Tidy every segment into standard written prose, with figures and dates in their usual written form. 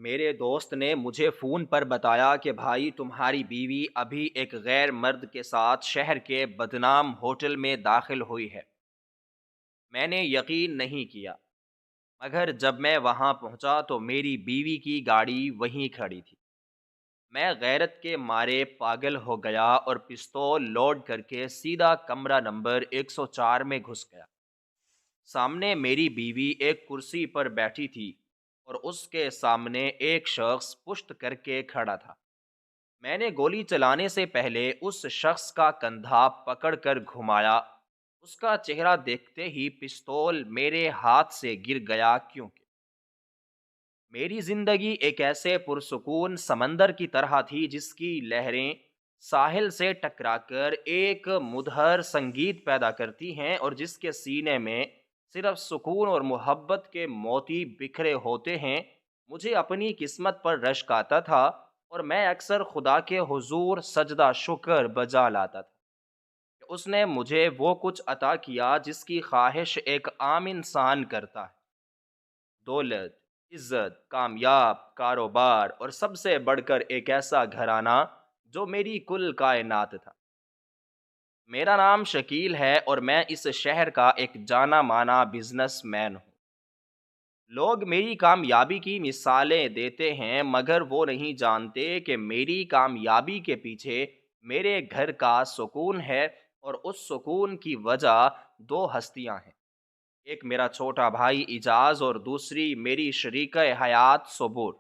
میرے دوست نے مجھے فون پر بتایا کہ بھائی تمہاری بیوی ابھی ایک غیر مرد کے ساتھ شہر کے بدنام ہوٹل میں داخل ہوئی ہے۔ میں نے یقین نہیں کیا، مگر جب میں وہاں پہنچا تو میری بیوی کی گاڑی وہیں کھڑی تھی۔ میں غیرت کے مارے پاگل ہو گیا اور پستول لوڈ کر کے سیدھا کمرہ نمبر 104 میں گھس گیا۔ سامنے میری بیوی ایک کرسی پر بیٹھی تھی اور اس کے سامنے ایک شخص پشت کر کے کھڑا تھا۔ میں نے گولی چلانے سے پہلے اس شخص کا کندھا پکڑ کر گھمایا۔ اس کا چہرہ دیکھتے ہی پستول میرے ہاتھ سے گر گیا، کیونکہ میری زندگی ایک ایسے پرسکون سمندر کی طرح تھی جس کی لہریں ساحل سے ٹکرا کر ایک مدھر سنگیت پیدا کرتی ہیں، اور جس کے سینے میں صرف سکون اور محبت کے موتی بکھرے ہوتے ہیں۔ مجھے اپنی قسمت پر رشک آتا تھا، اور میں اکثر خدا کے حضور سجدہ شکر بجا لاتا تھا کہ اس نے مجھے وہ کچھ عطا کیا جس کی خواہش ایک عام انسان کرتا ہے: دولت، عزت، کامیاب کاروبار، اور سب سے بڑھ کر ایک ایسا گھرانہ جو میری کل کائنات تھا۔ میرا نام شکیل ہے اور میں اس شہر کا ایک جانا مانا بزنس مین ہوں۔ لوگ میری کامیابی کی مثالیں دیتے ہیں، مگر وہ نہیں جانتے کہ میری کامیابی کے پیچھے میرے گھر کا سکون ہے، اور اس سکون کی وجہ دو ہستیاں ہیں: ایک میرا چھوٹا بھائی اعجاز اور دوسری میری شریکہ حیات صبور۔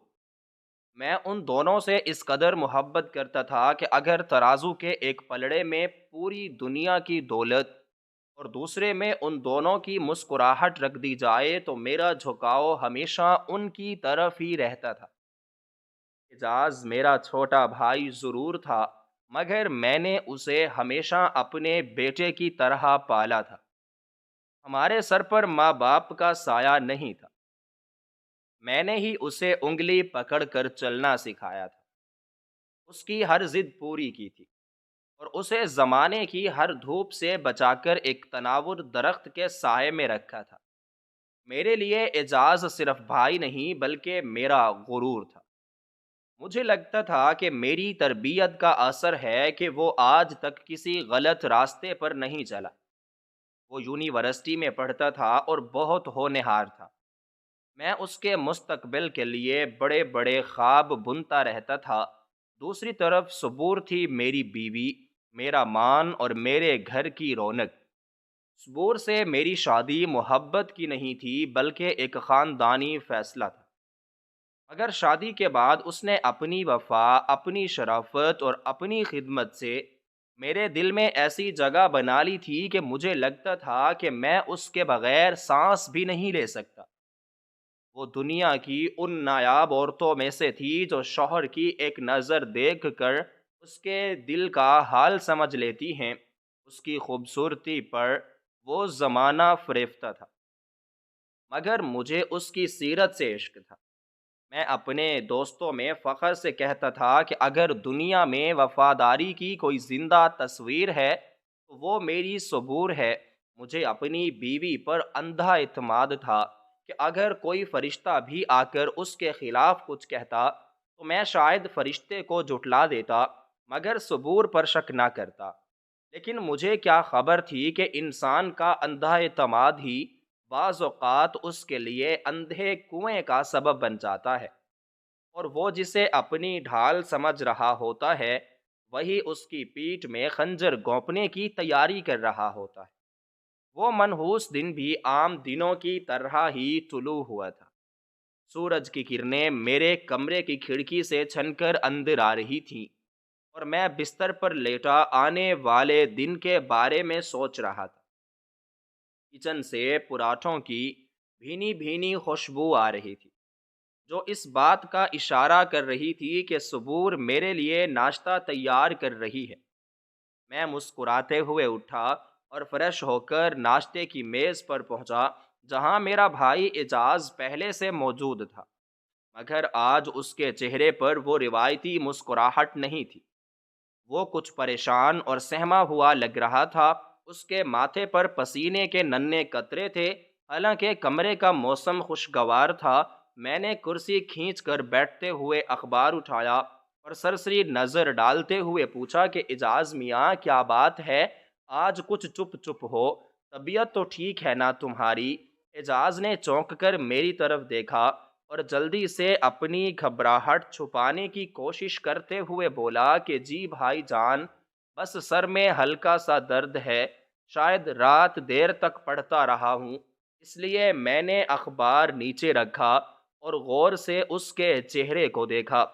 میں ان دونوں سے اس قدر محبت کرتا تھا کہ اگر ترازو کے ایک پلڑے میں پوری دنیا کی دولت اور دوسرے میں ان دونوں کی مسکراہٹ رکھ دی جائے تو میرا جھکاؤ ہمیشہ ان کی طرف ہی رہتا تھا۔ اعجاز میرا چھوٹا بھائی ضرور تھا، مگر میں نے اسے ہمیشہ اپنے بیٹے کی طرح پالا تھا۔ ہمارے سر پر ماں باپ کا سایہ نہیں تھا۔ میں نے ہی اسے انگلی پکڑ کر چلنا سکھایا تھا، اس کی ہر ضد پوری کی تھی، اور اسے زمانے کی ہر دھوپ سے بچا کر ایک تناور درخت کے سائے میں رکھا تھا۔ میرے لیے اعجاز صرف بھائی نہیں بلکہ میرا غرور تھا۔ مجھے لگتا تھا کہ میری تربیت کا اثر ہے کہ وہ آج تک کسی غلط راستے پر نہیں چلا۔ وہ یونیورسٹی میں پڑھتا تھا اور بہت ہونہار تھا۔ میں اس کے مستقبل کے لیے بڑے بڑے خواب بنتا رہتا تھا۔ دوسری طرف صبور تھی میری بیوی، میرا مان اور میرے گھر کی رونق۔ صبور سے میری شادی محبت کی نہیں تھی بلکہ ایک خاندانی فیصلہ تھا، مگر شادی کے بعد اس نے اپنی وفا، اپنی شرافت اور اپنی خدمت سے میرے دل میں ایسی جگہ بنا لی تھی کہ مجھے لگتا تھا کہ میں اس کے بغیر سانس بھی نہیں لے سکتا۔ وہ دنیا کی ان نایاب عورتوں میں سے تھی جو شوہر کی ایک نظر دیکھ کر اس کے دل کا حال سمجھ لیتی ہیں۔ اس کی خوبصورتی پر وہ زمانہ فریفتہ تھا، مگر مجھے اس کی سیرت سے عشق تھا۔ میں اپنے دوستوں میں فخر سے کہتا تھا کہ اگر دنیا میں وفاداری کی کوئی زندہ تصویر ہے تو وہ میری صبور ہے۔ مجھے اپنی بیوی پر اندھا اعتماد تھا کہ اگر کوئی فرشتہ بھی آ کر اس کے خلاف کچھ کہتا تو میں شاید فرشتے کو جھٹلا دیتا، مگر صبور پر شک نہ کرتا۔ لیکن مجھے کیا خبر تھی کہ انسان کا اندھا اعتماد ہی بعض اوقات اس کے لیے اندھے کنویں کا سبب بن جاتا ہے، اور وہ جسے اپنی ڈھال سمجھ رہا ہوتا ہے وہی اس کی پیٹھ میں خنجر گھونپنے کی تیاری کر رہا ہوتا ہے۔ وہ منحوس دن بھی عام دنوں کی طرح ہی طلوع ہوا تھا۔ سورج کی کرنیں میرے کمرے کی کھڑکی سے چھن کر اندر آ رہی تھیں، اور میں بستر پر لیٹا آنے والے دن کے بارے میں سوچ رہا تھا۔ کچن سے پراٹھوں کی بھینی بھینی خوشبو آ رہی تھی، جو اس بات کا اشارہ کر رہی تھی کہ صبور میرے لیے ناشتہ تیار کر رہی ہے۔ میں مسکراتے ہوئے اٹھا اور فریش ہو کر ناشتے کی میز پر پہنچا، جہاں میرا بھائی اعجاز پہلے سے موجود تھا، مگر آج اس کے چہرے پر وہ روایتی مسکراہٹ نہیں تھی۔ وہ کچھ پریشان اور سہما ہوا لگ رہا تھا۔ اس کے ماتھے پر پسینے کے ننھے قطرے تھے، حالانکہ کمرے کا موسم خوشگوار تھا میں نے کرسی کھینچ کر بیٹھتے ہوئے اخبار اٹھایا اور سرسری نظر ڈالتے ہوئے پوچھا کہ اعجاز میاں کیا بات ہے؟ آج کچھ چپ چپ ہو، طبیعت تو ٹھیک ہے نا تمہاری؟ اعجاز نے چونک کر میری طرف دیکھا اور جلدی سے اپنی گھبراہٹ چھپانے کی کوشش کرتے ہوئے بولا کہ جی بھائی جان، بس سر میں ہلکا سا درد ہے، شاید رات دیر تک پڑھتا رہا ہوں، اس لیے میں نے اخبار نیچے رکھا اور غور سے اس کے چہرے کو دیکھا۔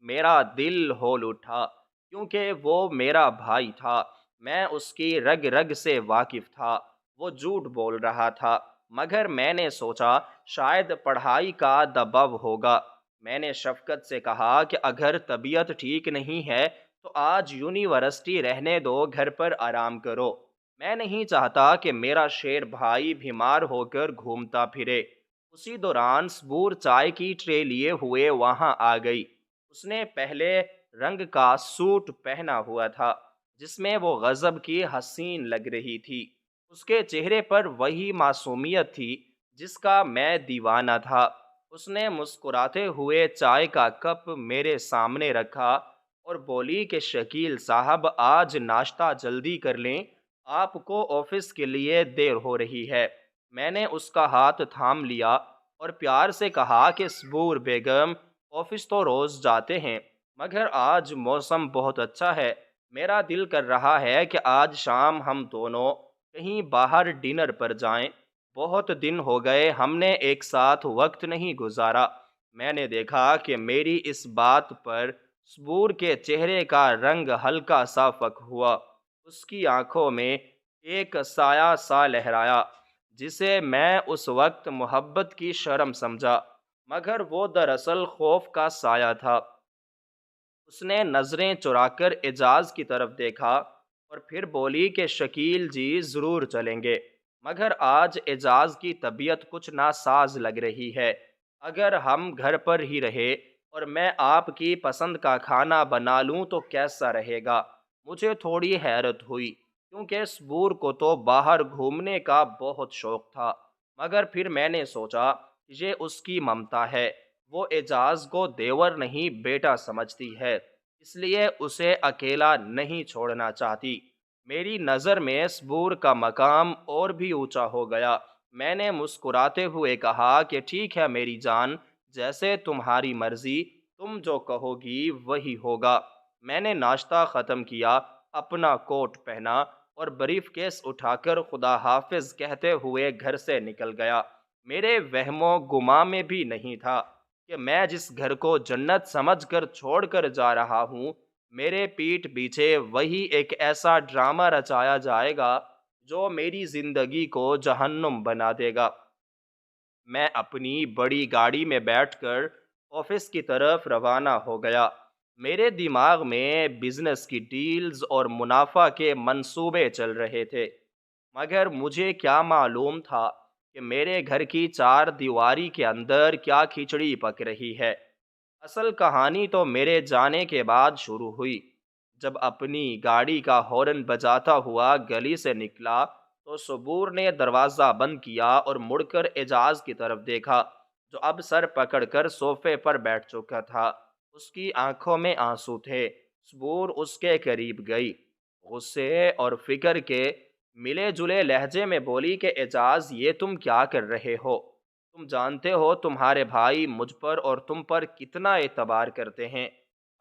میرا دل ہول اٹھا کیونکہ وہ میرا بھائی تھا، میں اس کی رگ رگ سے واقف تھا۔ وہ جھوٹ بول رہا تھا، مگر میں نے سوچا شاید پڑھائی کا دباؤ ہوگا۔ میں نے شفقت سے کہا کہ اگر طبیعت ٹھیک نہیں ہے تو آج یونیورسٹی رہنے دو، گھر پر آرام کرو۔ میں نہیں چاہتا کہ میرا شیر بھائی بیمار ہو کر گھومتا پھرے۔ اسی دوران صبور چائے کی ٹرے لیے ہوئے وہاں آ گئی۔ اس نے پہلے رنگ کا سوٹ پہنا ہوا تھا جس میں وہ غضب کی حسین لگ رہی تھی۔ اس کے چہرے پر وہی معصومیت تھی جس کا میں دیوانہ تھا۔ اس نے مسکراتے ہوئے چائے کا کپ میرے سامنے رکھا اور بولی کہ شکیل صاحب آج ناشتہ جلدی کر لیں، آپ کو آفس کے لیے دیر ہو رہی ہے۔ میں نے اس کا ہاتھ تھام لیا اور پیار سے کہا کہ صبور بیگم، آفس تو روز جاتے ہیں، مگر آج موسم بہت اچھا ہے، میرا دل کر رہا ہے کہ آج شام ہم دونوں کہیں باہر ڈنر پر جائیں۔ بہت دن ہو گئے ہم نے ایک ساتھ وقت نہیں گزارا۔ میں نے دیکھا کہ میری اس بات پر صبور کے چہرے کا رنگ ہلکا سا فک ہوا۔ اس کی آنکھوں میں ایک سایہ سا لہرایا جسے میں اس وقت محبت کی شرم سمجھا، مگر وہ دراصل خوف کا سایہ تھا۔ اس نے نظریں چرا کر اعجاز کی طرف دیکھا اور پھر بولی کہ شکیل جی ضرور چلیں گے، مگر آج اعجاز کی طبیعت کچھ ناساز لگ رہی ہے۔ اگر ہم گھر پر ہی رہے اور میں آپ کی پسند کا کھانا بنا لوں تو کیسا رہے گا؟ مجھے تھوڑی حیرت ہوئی کیونکہ صبور کو تو باہر گھومنے کا بہت شوق تھا، مگر پھر میں نے سوچا یہ اس کی ممتا ہے، وہ اعجاز کو دیور نہیں بیٹا سمجھتی ہے، اس لیے اسے اکیلا نہیں چھوڑنا چاہتی۔ میری نظر میں صبور کا مقام اور بھی اونچا ہو گیا۔ میں نے مسکراتے ہوئے کہا کہ ٹھیک ہے میری جان، جیسے تمہاری مرضی، تم جو کہو گی وہی ہوگا۔ میں نے ناشتہ ختم کیا، اپنا کوٹ پہنا اور بریف کیس اٹھا کر خدا حافظ کہتے ہوئے گھر سے نکل گیا۔ میرے وہم و گمان میں بھی نہیں تھا کہ میں جس گھر کو جنت سمجھ کر چھوڑ کر جا رہا ہوں، میرے پیٹھ پیچھے وہی ایک ایسا ڈرامہ رچایا جائے گا جو میری زندگی کو جہنم بنا دے گا۔ میں اپنی بڑی گاڑی میں بیٹھ کر آفس کی طرف روانہ ہو گیا۔ میرے دماغ میں بزنس کی ڈیلز اور منافع کے منصوبے چل رہے تھے، مگر مجھے کیا معلوم تھا کہ میرے گھر کی چار دیواری کے اندر کیا کھچڑی پک رہی ہے۔ اصل کہانی تو میرے جانے کے بعد شروع ہوئی۔ جب اپنی گاڑی کا ہارن بجاتا ہوا گلی سے نکلا تو صبور نے دروازہ بند کیا اور مڑ کر اعجاز کی طرف دیکھا جو اب سر پکڑ کر صوفے پر بیٹھ چکا تھا۔ اس کی آنکھوں میں آنسو تھے۔ صبور اس کے قریب گئی، غصے اور فکر کے ملے جلے لہجے میں بولی کہ اعجاز یہ تم کیا کر رہے ہو؟ تم جانتے ہو تمہارے بھائی مجھ پر اور تم پر کتنا اعتبار کرتے ہیں۔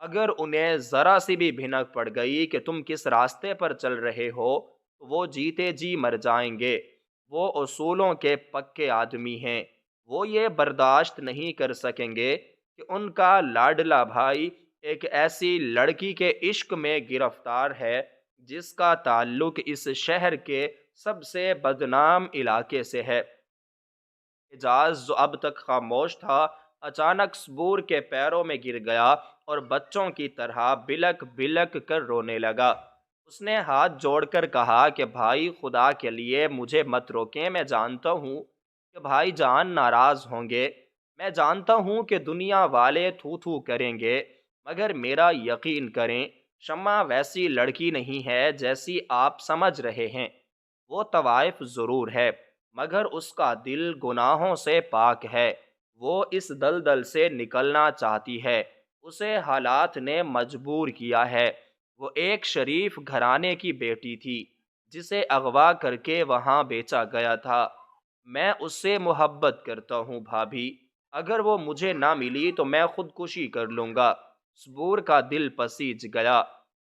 اگر انہیں ذرا سی بھی بھنک پڑ گئی کہ تم کس راستے پر چل رہے ہو تو وہ جیتے جی مر جائیں گے۔ وہ اصولوں کے پکے آدمی ہیں، وہ یہ برداشت نہیں کر سکیں گے کہ ان کا لاڈلا بھائی ایک ایسی لڑکی کے عشق میں گرفتار ہے جس کا تعلق اس شہر کے سب سے بدنام علاقے سے ہے۔ اعجاز جو اب تک خاموش تھا اچانک صبور کے پیروں میں گر گیا اور بچوں کی طرح بلک بلک کر رونے لگا۔ اس نے ہاتھ جوڑ کر کہا کہ بھائی خدا کے لیے مجھے مت روکیں، میں جانتا ہوں کہ بھائی جان ناراض ہوں گے، میں جانتا ہوں کہ دنیا والے تھو تھو کریں گے، مگر میرا یقین کریں شمع ویسی لڑکی نہیں ہے جیسی آپ سمجھ رہے ہیں۔ وہ طوائف ضرور ہے، مگر اس کا دل گناہوں سے پاک ہے۔ وہ اس دلدل سے نکلنا چاہتی ہے، اسے حالات نے مجبور کیا ہے۔ وہ ایک شریف گھرانے کی بیٹی تھی جسے اغوا کر کے وہاں بیچا گیا تھا۔ میں اس سے محبت کرتا ہوں بھابھی، اگر وہ مجھے نہ ملی تو میں خودکشی کر لوں گا۔ صبور کا دل پسیج گیا،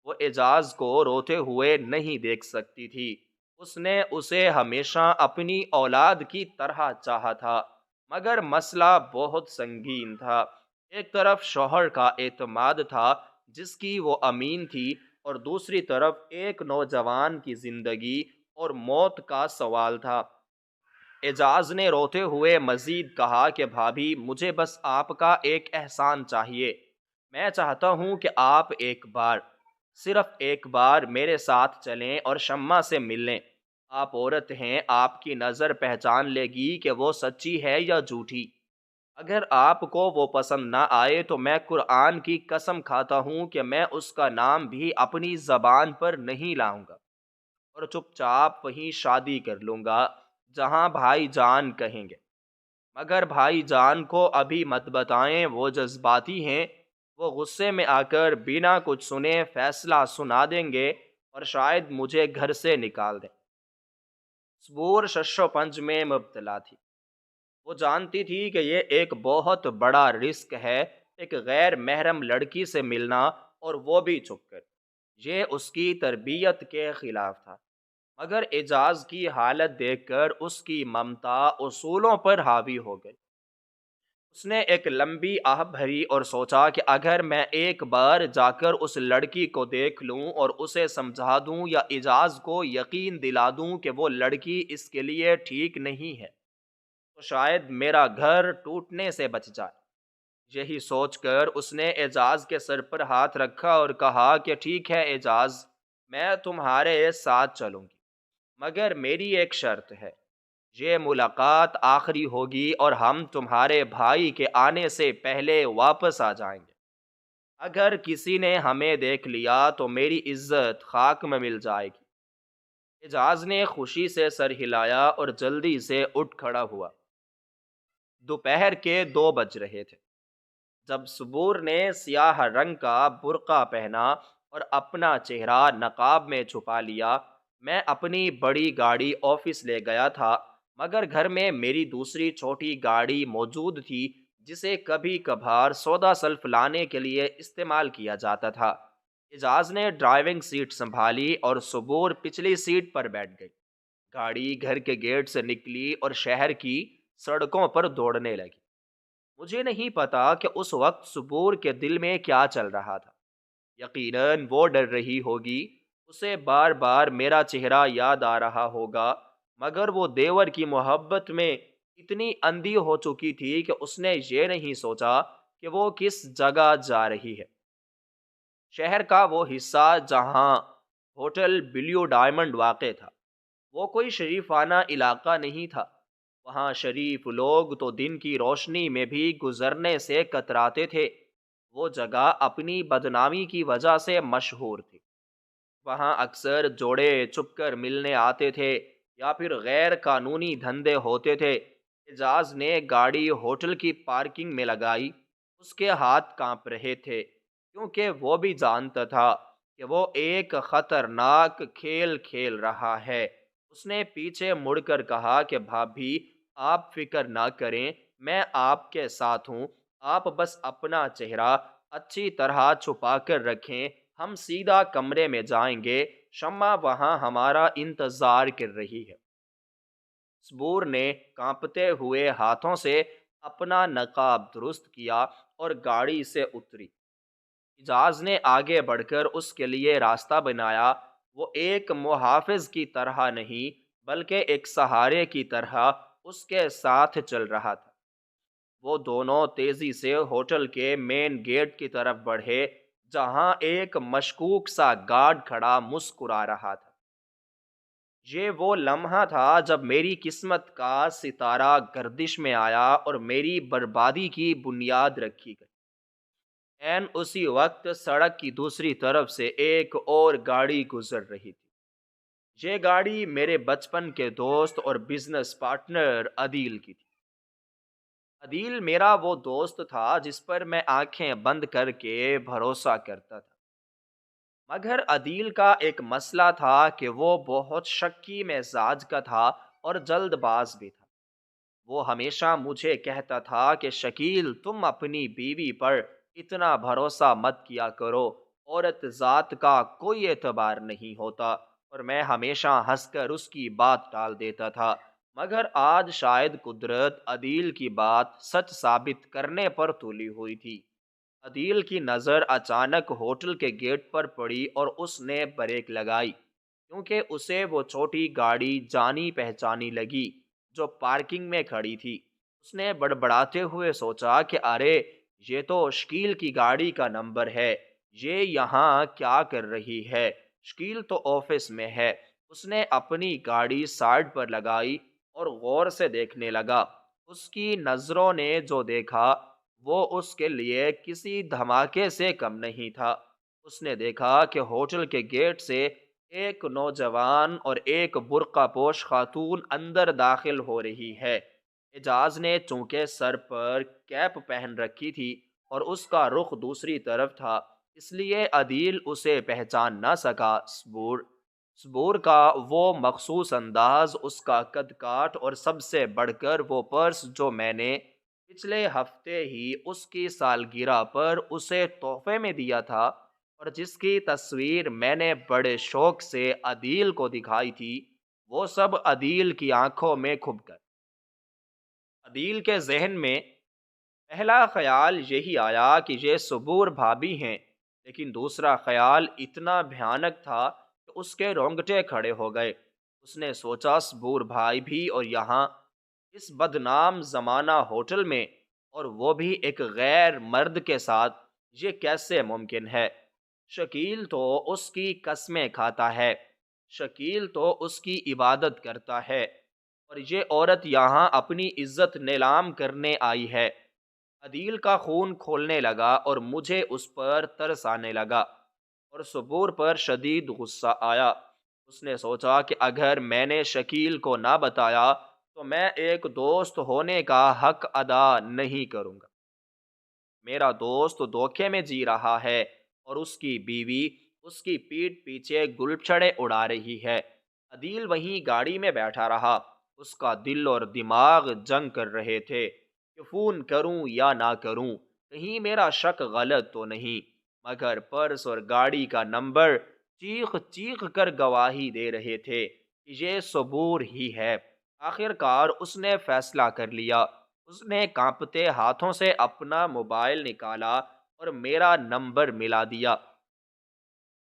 وہ اعجاز کو روتے ہوئے نہیں دیکھ سکتی تھی۔ اس نے اسے ہمیشہ اپنی اولاد کی طرح چاہا تھا، مگر مسئلہ بہت سنگین تھا۔ ایک طرف شوہر کا اعتماد تھا جس کی وہ امین تھی، اور دوسری طرف ایک نوجوان کی زندگی اور موت کا سوال تھا۔ اعجاز نے روتے ہوئے مزید کہا کہ بھابھی، مجھے بس آپ کا ایک احسان چاہیے۔ میں چاہتا ہوں کہ آپ ایک بار، صرف ایک بار میرے ساتھ چلیں اور شمع سے ملیں۔ آپ عورت ہیں، آپ کی نظر پہچان لے گی کہ وہ سچی ہے یا جھوٹی۔ اگر آپ کو وہ پسند نہ آئے تو میں قرآن کی قسم کھاتا ہوں کہ میں اس کا نام بھی اپنی زبان پر نہیں لاؤں گا، اور چپ چاپ وہیں شادی کر لوں گا جہاں بھائی جان کہیں گے۔ مگر بھائی جان کو ابھی مت بتائیں، وہ جذباتی ہیں، وہ غصے میں آ کر بنا کچھ سنے فیصلہ سنا دیں گے اور شاید مجھے گھر سے نکال دیں۔ صبور شش و پنج میں مبتلا تھی۔ وہ جانتی تھی کہ یہ ایک بہت بڑا رسک ہے، ایک غیر محرم لڑکی سے ملنا، اور وہ بھی چھپ کر۔ یہ اس کی تربیت کے خلاف تھا، مگر اعجاز کی حالت دیکھ کر اس کی ممتا اصولوں پر حاوی ہو گئی۔ اس نے ایک لمبی آہ بھری اور سوچا کہ اگر میں ایک بار جا کر اس لڑکی کو دیکھ لوں اور اسے سمجھا دوں یا اعجاز کو یقین دلا دوں کہ وہ لڑکی اس کے لیے ٹھیک نہیں ہے، تو شاید میرا گھر ٹوٹنے سے بچ جائے۔ یہی سوچ کر اس نے اعجاز کے سر پر ہاتھ رکھا اور کہا کہ ٹھیک ہے اعجاز، میں تمہارے ساتھ چلوں گی، مگر میری ایک شرط ہے۔ یہ ملاقات آخری ہوگی اور ہم تمہارے بھائی کے آنے سے پہلے واپس آ جائیں گے۔ اگر کسی نے ہمیں دیکھ لیا تو میری عزت خاک میں مل جائے گی۔ اعجاز نے خوشی سے سر ہلایا اور جلدی سے اٹھ کھڑا ہوا۔ دوپہر کے 2 بج رہے تھے جب صبور نے سیاہ رنگ کا برقع پہنا اور اپنا چہرہ نقاب میں چھپا لیا۔ میں اپنی بڑی گاڑی آفس لے گیا تھا، مگر گھر میں میری دوسری چھوٹی گاڑی موجود تھی جسے کبھی کبھار سودا سلف لانے کے لیے استعمال کیا جاتا تھا۔ اعجاز نے ڈرائیونگ سیٹ سنبھالی اور صبور پچھلی سیٹ پر بیٹھ گئی۔ گاڑی گھر کے گیٹ سے نکلی اور شہر کی سڑکوں پر دوڑنے لگی۔ مجھے نہیں پتا کہ اس وقت صبور کے دل میں کیا چل رہا تھا۔ یقیناً وہ ڈر رہی ہوگی، اسے بار بار میرا چہرہ یاد آ رہا ہوگا، مگر وہ دیور کی محبت میں اتنی اندھی ہو چکی تھی کہ اس نے یہ نہیں سوچا کہ وہ کس جگہ جا رہی ہے۔ شہر کا وہ حصہ جہاں ہوٹل بلیو ڈائمنڈ واقع تھا، وہ کوئی شریفانہ علاقہ نہیں تھا۔ وہاں شریف لوگ تو دن کی روشنی میں بھی گزرنے سے کتراتے تھے۔ وہ جگہ اپنی بدنامی کی وجہ سے مشہور تھی۔ وہاں اکثر جوڑے چھپ کر ملنے آتے تھے یا پھر غیر قانونی دھندے ہوتے تھے۔ اعجاز نے گاڑی ہوٹل کی پارکنگ میں لگائی۔ اس کے ہاتھ کانپ رہے تھے کیونکہ وہ بھی جانتا تھا کہ وہ ایک خطرناک کھیل کھیل رہا ہے۔ اس نے پیچھے مڑ کر کہا کہ بھابھی، آپ فکر نہ کریں، میں آپ کے ساتھ ہوں، آپ بس اپنا چہرہ اچھی طرح چھپا کر رکھیں، ہم سیدھا کمرے میں جائیں گے، شمع وہاں ہمارا انتظار کر رہی ہے۔ صبور نے کانپتے ہوئے ہاتھوں سے اپنا نقاب درست کیا اور گاڑی سے اتری۔ اعجاز نے آگے بڑھ کر اس کے لیے راستہ بنایا۔ وہ ایک محافظ کی طرح نہیں بلکہ ایک سہارے کی طرح اس کے ساتھ چل رہا تھا۔ وہ دونوں تیزی سے ہوٹل کے مین گیٹ کی طرف بڑھے جہاں ایک مشکوک سا گارڈ کھڑا مسکرا رہا تھا۔ یہ وہ لمحہ تھا جب میری قسمت کا ستارہ گردش میں آیا اور میری بربادی کی بنیاد رکھی گئی۔ عین اسی وقت سڑک کی دوسری طرف سے ایک اور گاڑی گزر رہی تھی۔ یہ گاڑی میرے بچپن کے دوست اور بزنس پارٹنر عدیل کی تھی۔ عدیل میرا وہ دوست تھا جس پر میں آنکھیں بند کر کے بھروسہ کرتا تھا، مگر عدیل کا ایک مسئلہ تھا کہ وہ بہت شکی مزاج کا تھا اور جلد باز بھی تھا۔ وہ ہمیشہ مجھے کہتا تھا کہ شکیل، تم اپنی بیوی پر اتنا بھروسہ مت کیا کرو، عورت ذات کا کوئی اعتبار نہیں ہوتا، اور میں ہمیشہ ہنس کر اس کی بات ٹال دیتا تھا۔ مگر آج شاید قدرت عدیل کی بات سچ ثابت کرنے پر تلی ہوئی تھی۔ عدیل کی نظر اچانک ہوٹل کے گیٹ پر پڑی اور اس نے بریک لگائی، کیونکہ اسے وہ چھوٹی گاڑی جانی پہچانی لگی جو پارکنگ میں کھڑی تھی۔ اس نے بڑبڑاتے ہوئے سوچا کہ ارے، یہ تو شکیل کی گاڑی کا نمبر ہے، یہ یہاں کیا کر رہی ہے؟ شکیل تو آفس میں ہے۔ اس نے اپنی گاڑی سائڈ پر لگائی اور غور سے دیکھنے لگا۔ اس کی نظروں نے جو دیکھا وہ اس کے لیے کسی دھماکے سے کم نہیں تھا۔ اس نے دیکھا کہ ہوٹل کے گیٹ سے ایک نوجوان اور ایک برقع پوش خاتون اندر داخل ہو رہی ہے۔ اعجاز نے چونکہ سر پر کیپ پہن رکھی تھی اور اس کا رخ دوسری طرف تھا، اس لیے عدیل اسے پہچان نہ سکا۔ صبور کا وہ مخصوص انداز، اس کا قد کاٹ، اور سب سے بڑھ کر وہ پرس جو میں نے پچھلے ہفتے ہی اس کی سالگرہ پر اسے تحفے میں دیا تھا اور جس کی تصویر میں نے بڑے شوق سے عدیل کو دکھائی تھی، وہ سب عدیل کی آنکھوں میں کھب کر عدیل کے ذہن میں پہلا خیال یہی آیا کہ یہ صبور بھابھی ہیں، لیکن دوسرا خیال اتنا بھیانک تھا کہ اس کے رونگٹے کھڑے ہو گئے۔ اس نے سوچا، صبور بھائی بھی اور یہاں اس بدنام زمانہ ہوٹل میں، اور وہ بھی ایک غیر مرد کے ساتھ، یہ کیسے ممکن ہے؟ شکیل تو اس کی قسمیں کھاتا ہے، شکیل تو اس کی عبادت کرتا ہے، اور یہ عورت یہاں اپنی عزت نیلام کرنے آئی ہے۔ عدیل کا خون کھولنے لگا اور مجھے اس پر ترس آنے لگا اور صبور پر شدید غصہ آیا۔ اس نے سوچا کہ اگر میں نے شکیل کو نہ بتایا تو میں ایک دوست ہونے کا حق ادا نہیں کروں گا۔ میرا دوست دھوکے میں جی رہا ہے اور اس کی بیوی اس کی پیٹھ پیچھے گلچھڑے اڑا رہی ہے۔ عدیل وہیں گاڑی میں بیٹھا رہا۔ اس کا دل اور دماغ جنگ کر رہے تھے کہ فون کروں یا نہ کروں، کہیں میرا شک غلط تو نہیں۔ مگر پرس اور گاڑی کا نمبر چیخ چیخ کر گواہی دے رہے تھے کہ یہ صبور ہی ہے۔ آخر کار اس نے فیصلہ کر لیا۔ اس نے کانپتے ہاتھوں سے اپنا موبائل نکالا اور میرا نمبر ملا دیا۔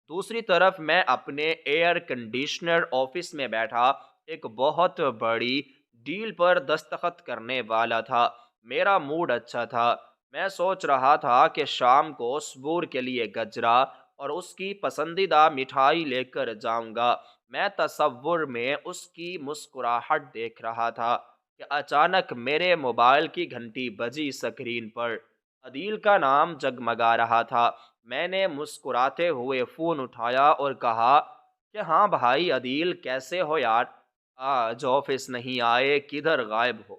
دوسری طرف میں اپنے ایئر کنڈیشنر آفس میں بیٹھا ایک بہت بڑی ڈیل پر دستخط کرنے والا تھا۔ میرا موڈ اچھا تھا۔ میں سوچ رہا تھا کہ شام کو صبور کے لیے گجرا اور اس کی پسندیدہ مٹھائی لے کر جاؤں گا۔ میں تصور میں اس کی مسکراہٹ دیکھ رہا تھا کہ اچانک میرے موبائل کی گھنٹی بجی۔ اسکرین پر عدیل کا نام جگمگا رہا تھا۔ میں نے مسکراتے ہوئے فون اٹھایا اور کہا کہ ہاں بھائی عدیل، کیسے ہو یار؟ آج آفس نہیں آئے، کدھر غائب ہو؟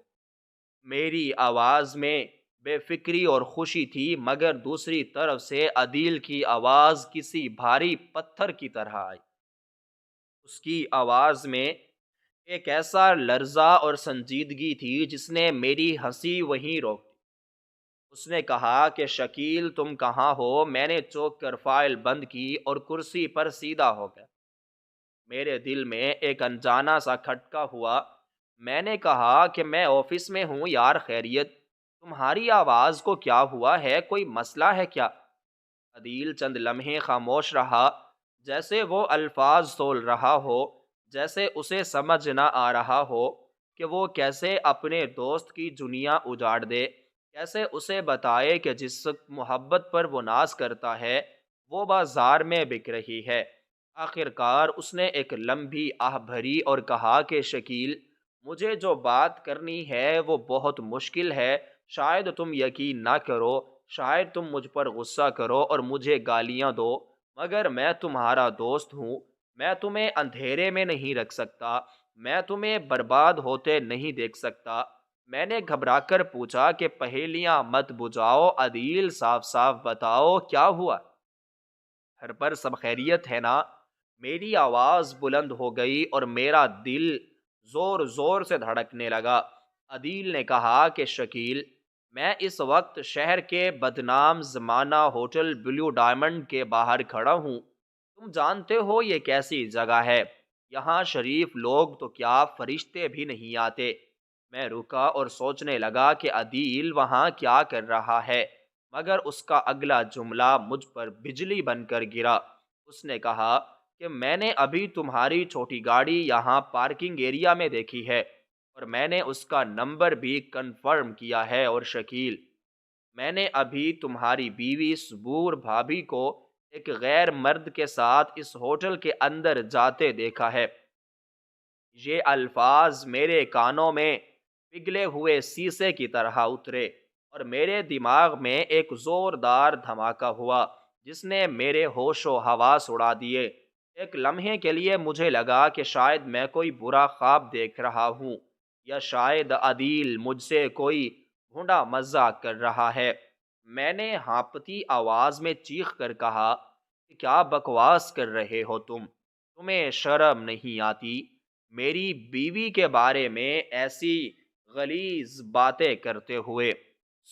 میری آواز میں بے فکری اور خوشی تھی، مگر دوسری طرف سے عدیل کی آواز کسی بھاری پتھر کی طرح آئی۔ اس کی آواز میں ایک ایسا لرزہ اور سنجیدگی تھی جس نے میری ہنسی وہیں روک دی۔ اس نے کہا کہ شکیل، تم کہاں ہو؟ میں نے چوک کر فائل بند کی اور کرسی پر سیدھا ہو گیا۔ میرے دل میں ایک انجانا سا کھٹکا ہوا۔ میں نے کہا کہ میں آفس میں ہوں یار، خیریت؟ تمہاری آواز کو کیا ہوا ہے؟ کوئی مسئلہ ہے کیا؟ عدیل چند لمحے خاموش رہا، جیسے وہ الفاظ تول رہا ہو، جیسے اسے سمجھ نہ آ رہا ہو کہ وہ کیسے اپنے دوست کی دنیا اجاڑ دے، کیسے اسے بتائے کہ جس محبت پر وہ ناز کرتا ہے وہ بازار میں بک رہی ہے۔ آخر کار اس نے ایک لمبی آہ بھری اور کہا کہ شکیل، مجھے جو بات کرنی ہے وہ بہت مشکل ہے، شاید تم یقین نہ کرو، شاید تم مجھ پر غصہ کرو اور مجھے گالیاں دو، مگر میں تمہارا دوست ہوں۔ میں تمہیں اندھیرے میں نہیں رکھ سکتا، میں تمہیں برباد ہوتے نہیں دیکھ سکتا۔ میں نے گھبرا کر پوچھا کہ پہیلیاں مت بجھاؤ، عدیل صاف صاف بتاؤ کیا ہوا؟ گھر پر سب خیریت ہے نا؟ میری آواز بلند ہو گئی اور میرا دل زور زور سے دھڑکنے لگا۔ عدیل نے کہا کہ شکیل، میں اس وقت شہر کے بدنام زمانہ ہوٹل بلیو ڈائمنڈ کے باہر کھڑا ہوں۔ تم جانتے ہو یہ کیسی جگہ ہے؟ یہاں شریف لوگ تو کیا فرشتے بھی نہیں آتے۔ میں رکا اور سوچنے لگا کہ عدیل وہاں کیا کر رہا ہے، مگر اس کا اگلا جملہ مجھ پر بجلی بن کر گرا۔ اس نے کہا کہ میں نے ابھی تمہاری چھوٹی گاڑی یہاں پارکنگ ایریا میں دیکھی ہے، اور میں نے اس کا نمبر بھی کنفرم کیا ہے، اور شکیل، میں نے ابھی تمہاری بیوی صبور بھابھی کو ایک غیر مرد کے ساتھ اس ہوٹل کے اندر جاتے دیکھا ہے۔ یہ الفاظ میرے کانوں میں پگھلے ہوئے سیسے کی طرح اترے، اور میرے دماغ میں ایک زوردار دھماکہ ہوا جس نے میرے ہوش و حواس اڑا دیے۔ ایک لمحے کے لیے مجھے لگا کہ شاید میں کوئی برا خواب دیکھ رہا ہوں، یا شاید عدیل مجھ سے کوئی بھونڈا مذاق کر رہا ہے۔ میں نے ہانپتی آواز میں چیخ کر کہا کہ کیا بکواس کر رہے ہو تمہیں شرم نہیں آتی؟ میری بیوی کے بارے میں ایسی غلیظ باتیں کرتے ہوئے؟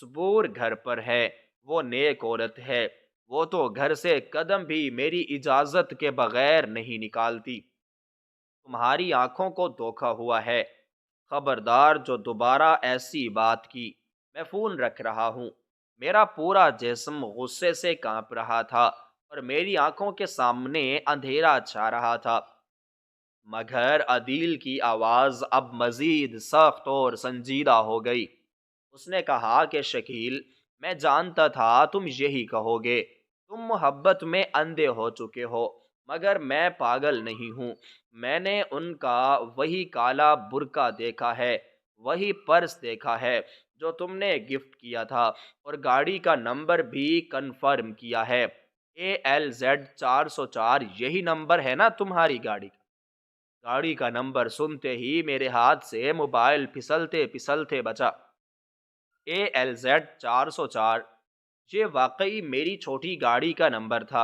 صبور گھر پر ہے، وہ نیک عورت ہے، وہ تو گھر سے قدم بھی میری اجازت کے بغیر نہیں نکالتی۔ تمہاری آنکھوں کو دھوکا ہوا ہے۔ خبردار جو دوبارہ ایسی بات کی، میں فون رکھ رہا ہوں۔ میرا پورا جسم غصے سے کانپ رہا تھا، اور میری آنکھوں کے سامنے اندھیرا چھا رہا تھا۔ مگر عدیل کی آواز اب مزید سخت اور سنجیدہ ہو گئی۔ اس نے کہا کہ شکیل، میں جانتا تھا تم یہی کہو گے، تم محبت میں اندھے ہو چکے ہو، مگر میں پاگل نہیں ہوں۔ میں نے ان کا وہی کالا برقع دیکھا ہے، وہی پرس دیکھا ہے جو تم نے گفٹ کیا تھا، اور گاڑی کا نمبر بھی کنفرم کیا ہے۔ ALZ 404 یہی نمبر ہے نا تمہاری گاڑی کا؟ گاڑی کا نمبر سنتے ہی میرے ہاتھ سے موبائل پھسلتے پھسلتے بچا۔ ALZ 404، یہ واقعی میری چھوٹی گاڑی کا نمبر تھا۔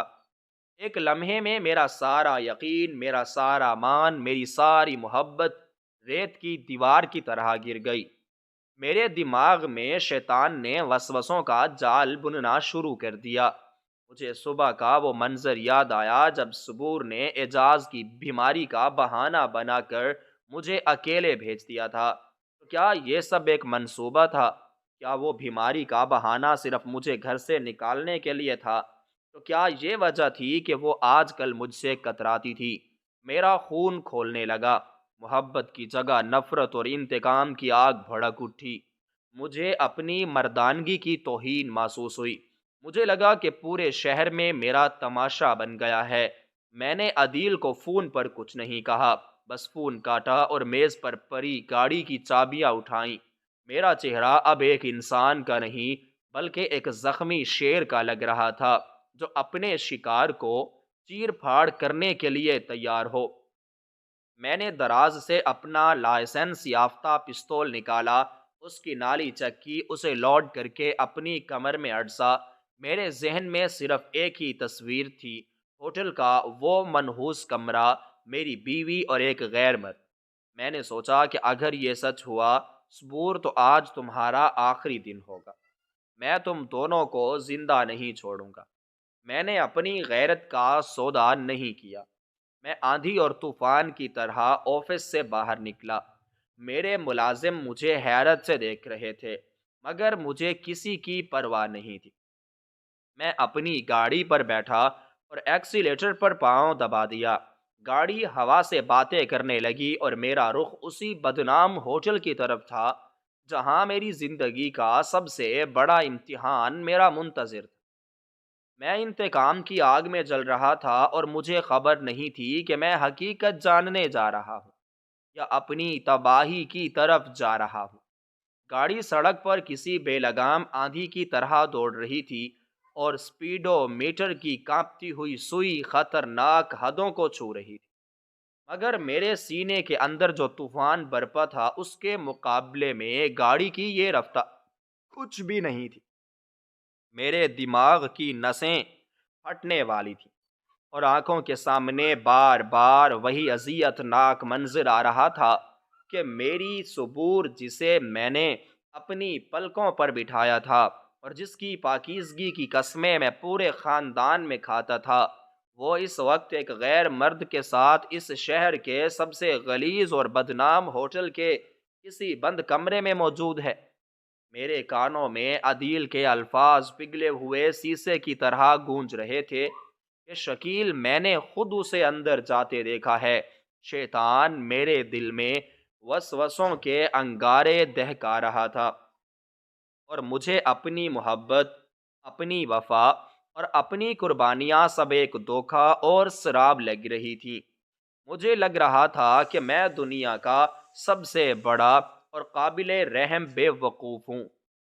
ایک لمحے میں میرا سارا یقین، میرا سارا مان، میری ساری محبت ریت کی دیوار کی طرح گر گئی۔ میرے دماغ میں شیطان نے وسوسوں کا جال بننا شروع کر دیا۔ مجھے صبح کا وہ منظر یاد آیا جب صبور نے اعجاز کی بیماری کا بہانہ بنا کر مجھے اکیلے بھیج دیا تھا۔ تو کیا یہ سب ایک منصوبہ تھا؟ کیا وہ بیماری کا بہانہ صرف مجھے گھر سے نکالنے کے لیے تھا؟ تو کیا یہ وجہ تھی کہ وہ آج کل مجھ سے کتراتی تھی؟ میرا خون کھولنے لگا۔ محبت کی جگہ نفرت اور انتقام کی آگ بھڑک اٹھی۔ مجھے اپنی مردانگی کی توہین محسوس ہوئی۔ مجھے لگا کہ پورے شہر میں میرا تماشا بن گیا ہے۔ میں نے عدیل کو فون پر کچھ نہیں کہا، بس فون کاٹا اور میز پر پڑی گاڑی کی چابیاں اٹھائیں۔ میرا چہرہ اب ایک انسان کا نہیں، بلکہ ایک زخمی شیر کا لگ رہا تھا جو اپنے شکار کو چیر پھاڑ کرنے کے لیے تیار ہو۔ میں نے دراز سے اپنا لائسنس یافتہ پستول نکالا، اس کی نالی چیک کی، اسے لوڈ کر کے اپنی کمر میں اڑسا۔ میرے ذہن میں صرف ایک ہی تصویر تھی، ہوٹل کا وہ منحوس کمرہ، میری بیوی اور ایک غیر مرد۔ میں نے سوچا کہ اگر یہ سچ ہوا صبور، تو آج تمہارا آخری دن ہوگا۔ میں تم دونوں کو زندہ نہیں چھوڑوں گا۔ میں نے اپنی غیرت کا سودا نہیں کیا۔ میں آندھی اور طوفان کی طرح آفس سے باہر نکلا۔ میرے ملازم مجھے حیرت سے دیکھ رہے تھے، مگر مجھے کسی کی پرواہ نہیں تھی۔ میں اپنی گاڑی پر بیٹھا اور ایکسیلیٹر پر پاؤں دبا دیا۔ گاڑی ہوا سے باتیں کرنے لگی، اور میرا رخ اسی بدنام ہوٹل کی طرف تھا جہاں میری زندگی کا سب سے بڑا امتحان میرا منتظر تھا۔ میں انتقام کی آگ میں جل رہا تھا، اور مجھے خبر نہیں تھی کہ میں حقیقت جاننے جا رہا ہوں یا اپنی تباہی کی طرف جا رہا ہوں۔ گاڑی سڑک پر کسی بے لگام آندھی کی طرح دوڑ رہی تھی، اور سپیڈو میٹر کی کانپتی ہوئی سوئی خطرناک حدوں کو چھو رہی تھی۔ مگر میرے سینے کے اندر جو طوفان برپا تھا اس کے مقابلے میں گاڑی کی یہ رفتار کچھ بھی نہیں تھی۔ میرے دماغ کی نسیں پھٹنے والی تھی اور آنکھوں کے سامنے بار بار وہی اذیت ناک منظر آ رہا تھا کہ میری صبور، جسے میں نے اپنی پلکوں پر بٹھایا تھا اور جس کی پاکیزگی کی قسمیں میں پورے خاندان میں کھاتا تھا، وہ اس وقت ایک غیر مرد کے ساتھ اس شہر کے سب سے غلیظ اور بدنام ہوٹل کے کسی بند کمرے میں موجود ہے۔ میرے کانوں میں عدیل کے الفاظ پگھلے ہوئے سیسے کی طرح گونج رہے تھے کہ شکیل، میں نے خود اسے اندر جاتے دیکھا ہے۔ شیطان میرے دل میں وسوسوں کے انگارے دہکا رہا تھا اور مجھے اپنی محبت، اپنی وفا اور اپنی قربانیاں سب ایک دھوکا اور سراب لگ رہی تھی۔ مجھے لگ رہا تھا کہ میں دنیا کا سب سے بڑا اور قابل رحم بے وقوف ہوں،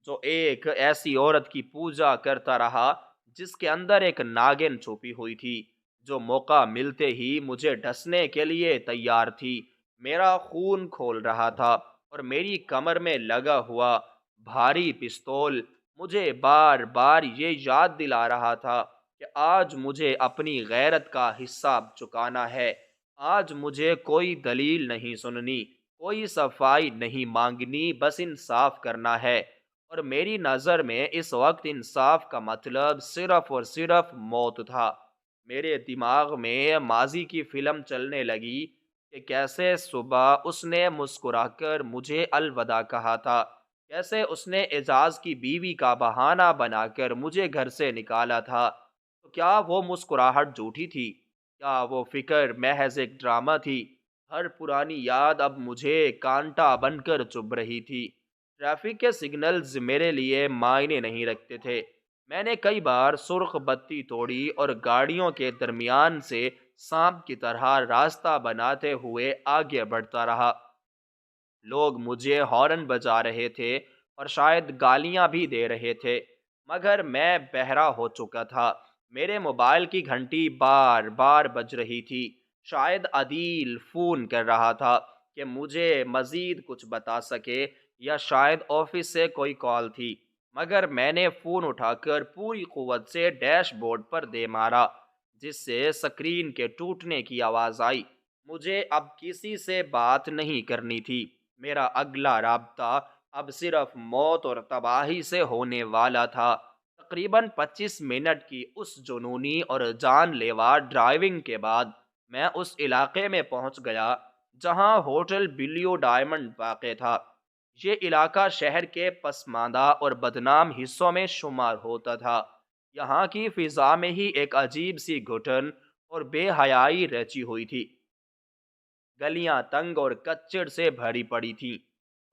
جو ایک ایسی عورت کی پوجا کرتا رہا جس کے اندر ایک ناگن چھپی ہوئی تھی، جو موقع ملتے ہی مجھے ڈسنے کے لیے تیار تھی۔ میرا خون کھول رہا تھا اور میری کمر میں لگا ہوا بھاری پستول مجھے بار بار یہ یاد دلا رہا تھا کہ آج مجھے اپنی غیرت کا حساب چکانا ہے۔ آج مجھے کوئی دلیل نہیں سننی، کوئی صفائی نہیں مانگنی، بس انصاف کرنا ہے۔ اور میری نظر میں اس وقت انصاف کا مطلب صرف اور صرف موت تھا۔ میرے دماغ میں ماضی کی فلم چلنے لگی کہ کیسے صبح اس نے مسکرا کر مجھے الوداع کہا تھا، کیسے اس نے اعجاز کی بیوی کا بہانہ بنا کر مجھے گھر سے نکالا تھا۔ تو کیا وہ مسکراہٹ جھوٹی تھی؟ کیا وہ فکر محض ایک ڈرامہ تھی؟ ہر پرانی یاد اب مجھے کانٹا بن کر چبھ رہی تھی۔ ٹریفک کے سگنلز میرے لیے معنی نہیں رکھتے تھے۔ میں نے کئی بار سرخ بتی توڑی اور گاڑیوں کے درمیان سے سانپ کی طرح راستہ بناتے ہوئے آگے بڑھتا رہا۔ لوگ مجھے ہارن بجا رہے تھے اور شاید گالیاں بھی دے رہے تھے، مگر میں بہرا ہو چکا تھا۔ میرے موبائل کی گھنٹی بار بار بج رہی تھی۔ شاید عدیل فون کر رہا تھا کہ مجھے مزید کچھ بتا سکے، یا شاید آفس سے کوئی کال تھی، مگر میں نے فون اٹھا کر پوری قوت سے ڈیش بورڈ پر دے مارا، جس سے سکرین کے ٹوٹنے کی آواز آئی۔ مجھے اب کسی سے بات نہیں کرنی تھی۔ میرا اگلا رابطہ اب صرف موت اور تباہی سے ہونے والا تھا۔ تقریباً 25 منٹ کی اس جنونی اور جان لیوا ڈرائیونگ کے بعد میں اس علاقے میں پہنچ گیا جہاں ہوٹل بلیو ڈائمنڈ واقع تھا۔ یہ علاقہ شہر کے پسماندہ اور بدنام حصوں میں شمار ہوتا تھا۔ یہاں کی فضا میں ہی ایک عجیب سی گھٹن اور بے حیائی رچی ہوئی تھی۔ گلیاں تنگ اور کچڑ سے بھری پڑی تھیں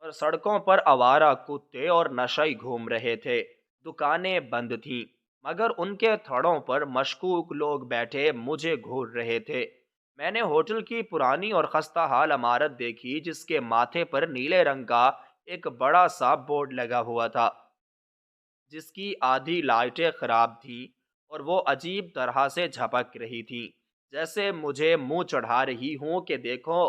اور سڑکوں پر آوارہ کتے اور نشئی گھوم رہے تھے۔ دکانیں بند تھیں، مگر ان کے تھڑوں پر مشکوک لوگ بیٹھے مجھے گھور رہے تھے۔ میں نے ہوٹل کی پرانی اور خستہ حال عمارت دیکھی، جس کے ماتھے پر نیلے رنگ کا ایک بڑا سا بورڈ لگا ہوا تھا، جس کی آدھی لائٹیں خراب تھیں اور وہ عجیب طرح سے جھپک رہی تھیں، جیسے مجھے منہ چڑھا رہی ہوں کہ دیکھو،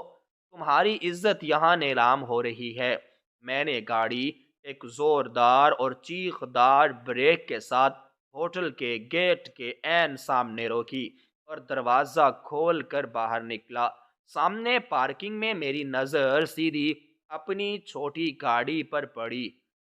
تمہاری عزت یہاں نیلام ہو رہی ہے۔ میں نے گاڑی ایک زوردار اور چیخ دار بریک کے ساتھ ہوٹل کے گیٹ کے عین سامنے روکی اور دروازہ کھول کر باہر نکلا۔ سامنے پارکنگ میں میری نظر سیدھی اپنی چھوٹی گاڑی پر پڑی،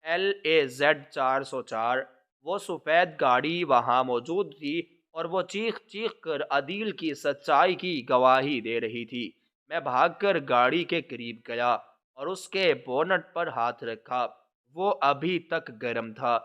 LAZ 404۔ وہ سفید گاڑی وہاں موجود تھی اور وہ چیخ چیخ کر عدیل کی سچائی کی گواہی دے رہی تھی۔ میں بھاگ کر گاڑی کے قریب گیا اور اس کے بونٹ پر ہاتھ رکھا۔ وہ ابھی تک گرم تھا،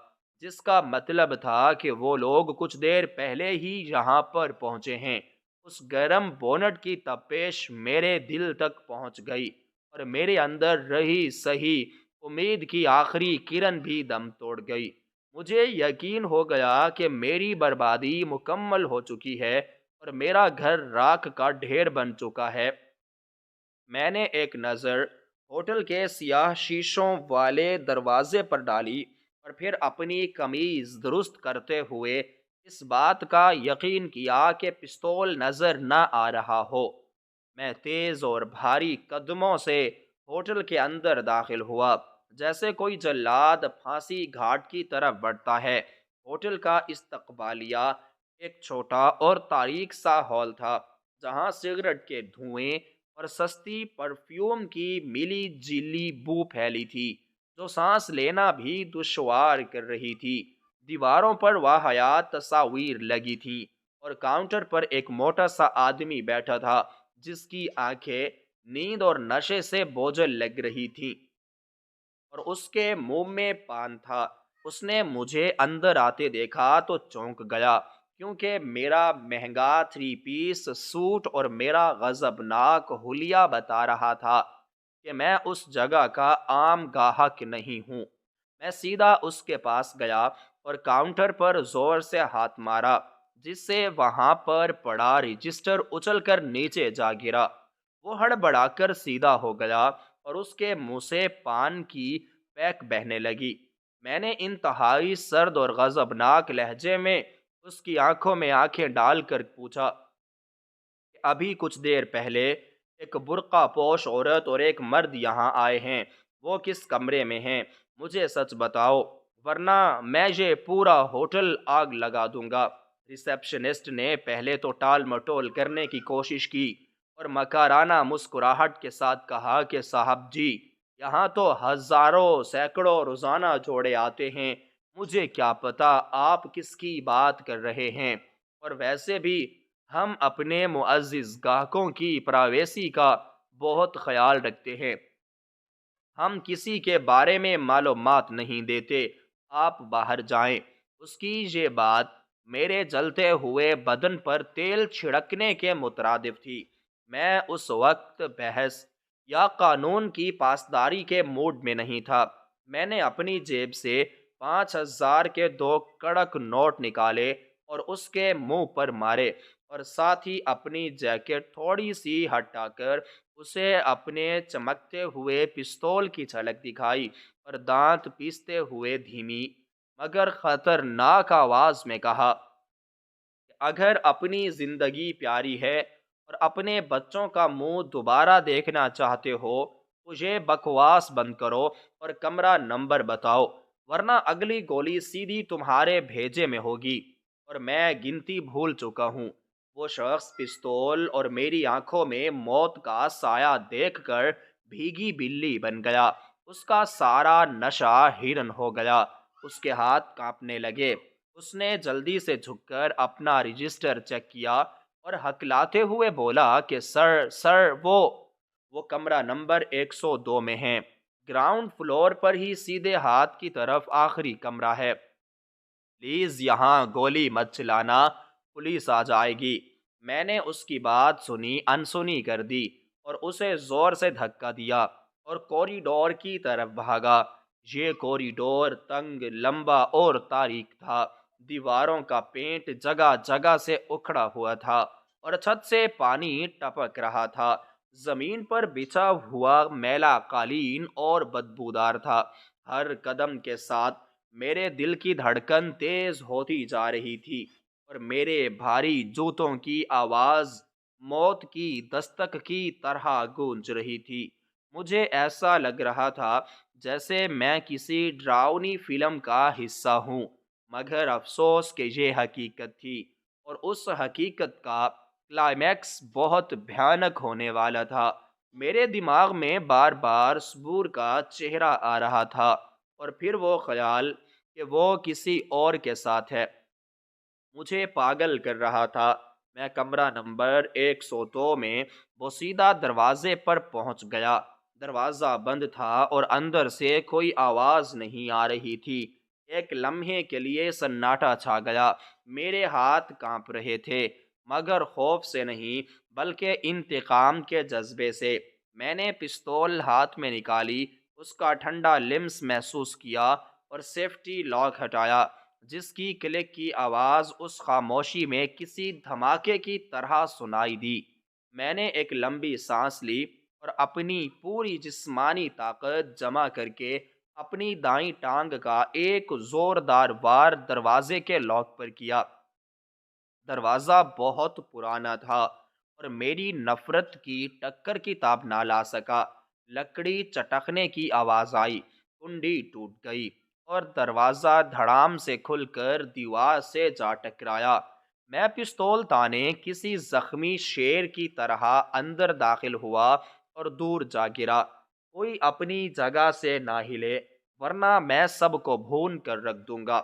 جس کا مطلب تھا کہ وہ لوگ کچھ دیر پہلے ہی یہاں پر پہنچے ہیں۔ اس گرم بونٹ کی تپش میرے دل تک پہنچ گئی اور میرے اندر رہی سہی امید کی آخری کرن بھی دم توڑ گئی۔ مجھے یقین ہو گیا کہ میری بربادی مکمل ہو چکی ہے اور میرا گھر راکھ کا ڈھیر بن چکا ہے۔ میں نے ایک نظر ہوٹل کے سیاہ شیشوں والے دروازے پر ڈالی اور پھر اپنی قمیض درست کرتے ہوئے اس بات کا یقین کیا کہ پستول نظر نہ آ رہا ہو۔ میں تیز اور بھاری قدموں سے ہوٹل کے اندر داخل ہوا، جیسے کوئی جلاد پھانسی گھاٹ کی طرف بڑھتا ہے۔ ہوٹل کا استقبالیہ ایک چھوٹا اور تاریک سا ہال تھا، جہاں سگریٹ کے دھوئیں اور سستی پرفیوم کی ملی جیلی بو پھیلی تھی، جو سانس لینا بھی دشوار کر رہی تھی۔ دیواروں پر واہیات تصاویر لگی تھیں، اور کاؤنٹر پر ایک موٹا سا آدمی بیٹھا تھا، جس کی آنکھیں نیند اور نشے سے بوجھل لگ رہی تھیں، اور اس کے منہ میں پان تھا۔ اس نے مجھے اندر آتے دیکھا تو چونک گیا، کیونکہ میرا مہنگا تھری پیس سوٹ اور میرا غضبناک حلیہ بتا رہا تھا کہ میں اس جگہ کا عام گاہک نہیں ہوں۔ میں سیدھا اس کے پاس گیا اور کاؤنٹر پر زور سے ہاتھ مارا، جس سے وہاں پر پڑا رجسٹر اچل کر نیچے جا گرا۔ وہ ہڑبڑا کر سیدھا ہو گیا، اور اس کے منہ سے پان کی پیک بہنے لگی۔ میں نے انتہائی سرد اور غضبناک لہجے میں اس کی آنکھوں میں آنکھیں ڈال کر پوچھا کہ ابھی کچھ دیر پہلے ایک برقع پوش عورت اور ایک مرد یہاں آئے ہیں، وہ کس کمرے میں ہیں؟ مجھے سچ بتاؤ، ورنہ میں یہ پورا ہوٹل آگ لگا دوں گا۔ ریسیپشنسٹ نے پہلے تو ٹال مٹول کرنے کی کوشش کی، اور مکارانہ مسکراہٹ کے ساتھ کہا کہ صاحب جی، یہاں تو ہزاروں سینکڑوں روزانہ جوڑے آتے ہیں، مجھے کیا پتا آپ کس کی بات کر رہے ہیں، اور ویسے بھی ہم اپنے معزز گاہکوں کی پرائیویسی کا بہت خیال رکھتے ہیں، ہم کسی کے بارے میں معلومات نہیں دیتے، آپ باہر جائیں۔ اس کی یہ بات میرے جلتے ہوئے بدن پر تیل چھڑکنے کے مترادف تھی۔ میں اس وقت بحث یا قانون کی پاسداری کے موڈ میں نہیں تھا۔ میں نے اپنی جیب سے 5,000 کے 2 کڑک نوٹ نکالے اور اس کے منہ پر مارے، اور ساتھ ہی اپنی جیکٹ تھوڑی سی ہٹا کر اسے اپنے چمکتے ہوئے پستول کی جھلک دکھائی، اور دانت پیستے ہوئے دھیمی مگر خطرناک آواز میں کہا کہ اگر اپنی زندگی پیاری ہے اور اپنے بچوں کا منہ دوبارہ دیکھنا چاہتے ہو تو یہ بکواس بند کرو اور کمرہ نمبر بتاؤ، ورنہ اگلی گولی سیدھی تمہارے بھیجے میں ہوگی۔ اور میں گنتی بھول چکا ہوں۔ وہ شخص پستول اور میری آنکھوں میں موت کا سایہ دیکھ کر بھیگی بلی بن گیا۔ اس کا سارا نشہ ہرن ہو گیا، اس کے ہاتھ کانپنے لگے۔ اس نے جلدی سے جھک کر اپنا رجسٹر چیک کیا اور ہکلاتے ہوئے بولا کہ سر وہ کمرہ نمبر 102 میں ہیں، گراؤنڈ فلور پر ہی سیدھے ہاتھ کی طرف آخری کمرہ ہے۔ پلیز یہاں گولی مت چلانا، پولیس آ جائے گی۔ میں نے اس کی بات سنی انسنی کر دی، اور اسے زور سے دھکا دیا اور کوریڈور کی طرف بھاگا۔ یہ کوریڈور تنگ، لمبا اور تاریک تھا۔ دیواروں کا پینٹ جگہ جگہ سے اکھڑا ہوا تھا، اور چھت سے پانی ٹپک رہا تھا۔ زمین پر بچھا ہوا میلا قالین اور بدبودار تھا۔ ہر قدم کے ساتھ میرے دل کی دھڑکن تیز ہوتی جا رہی تھی، اور میرے بھاری جوتوں کی آواز موت کی دستک کی طرح گونج رہی تھی۔ مجھے ایسا لگ رہا تھا جیسے میں کسی ڈراؤنی فلم کا حصہ ہوں، مگر افسوس کہ یہ حقیقت تھی، اور اس حقیقت کا کلائمیکس بہت بھیانک ہونے والا تھا۔ میرے دماغ میں بار بار صبور کا چہرہ آ رہا تھا، اور پھر وہ خیال کہ وہ کسی اور کے ساتھ ہے، مجھے پاگل کر رہا تھا۔ میں کمرہ نمبر 102 میں بوسیدہ دروازے پر پہنچ گیا۔ دروازہ بند تھا اور اندر سے کوئی آواز نہیں آ رہی تھی۔ ایک لمحے کے لیے سناٹا چھا گیا۔ میرے ہاتھ کانپ رہے تھے، مگر خوف سے نہیں بلکہ انتقام کے جذبے سے۔ میں نے پستول ہاتھ میں نکالی، اس کا ٹھنڈا لمس محسوس کیا، اور سیفٹی لاک ہٹایا، جس کی کلک کی آواز اس خاموشی میں کسی دھماکے کی طرح سنائی دی۔ میں نے ایک لمبی سانس لی اور اپنی پوری جسمانی طاقت جمع کر کے اپنی دائیں ٹانگ کا ایک زوردار وار دروازے کے لاک پر کیا۔ دروازہ بہت پرانا تھا، اور میری نفرت کی ٹکر کی تاب نہ لا سکا۔ لکڑی چٹکنے کی آواز آئی، کنڈی ٹوٹ گئی اور دروازہ دھڑام سے کھل کر دیوار سے جا ٹکرایا۔ میں پستول تانے کسی زخمی شیر کی طرح اندر داخل ہوا اور دور جا گرا۔ کوئی اپنی جگہ سے نہ ہلے، ورنہ میں سب کو بھون کر رکھ دوں گا۔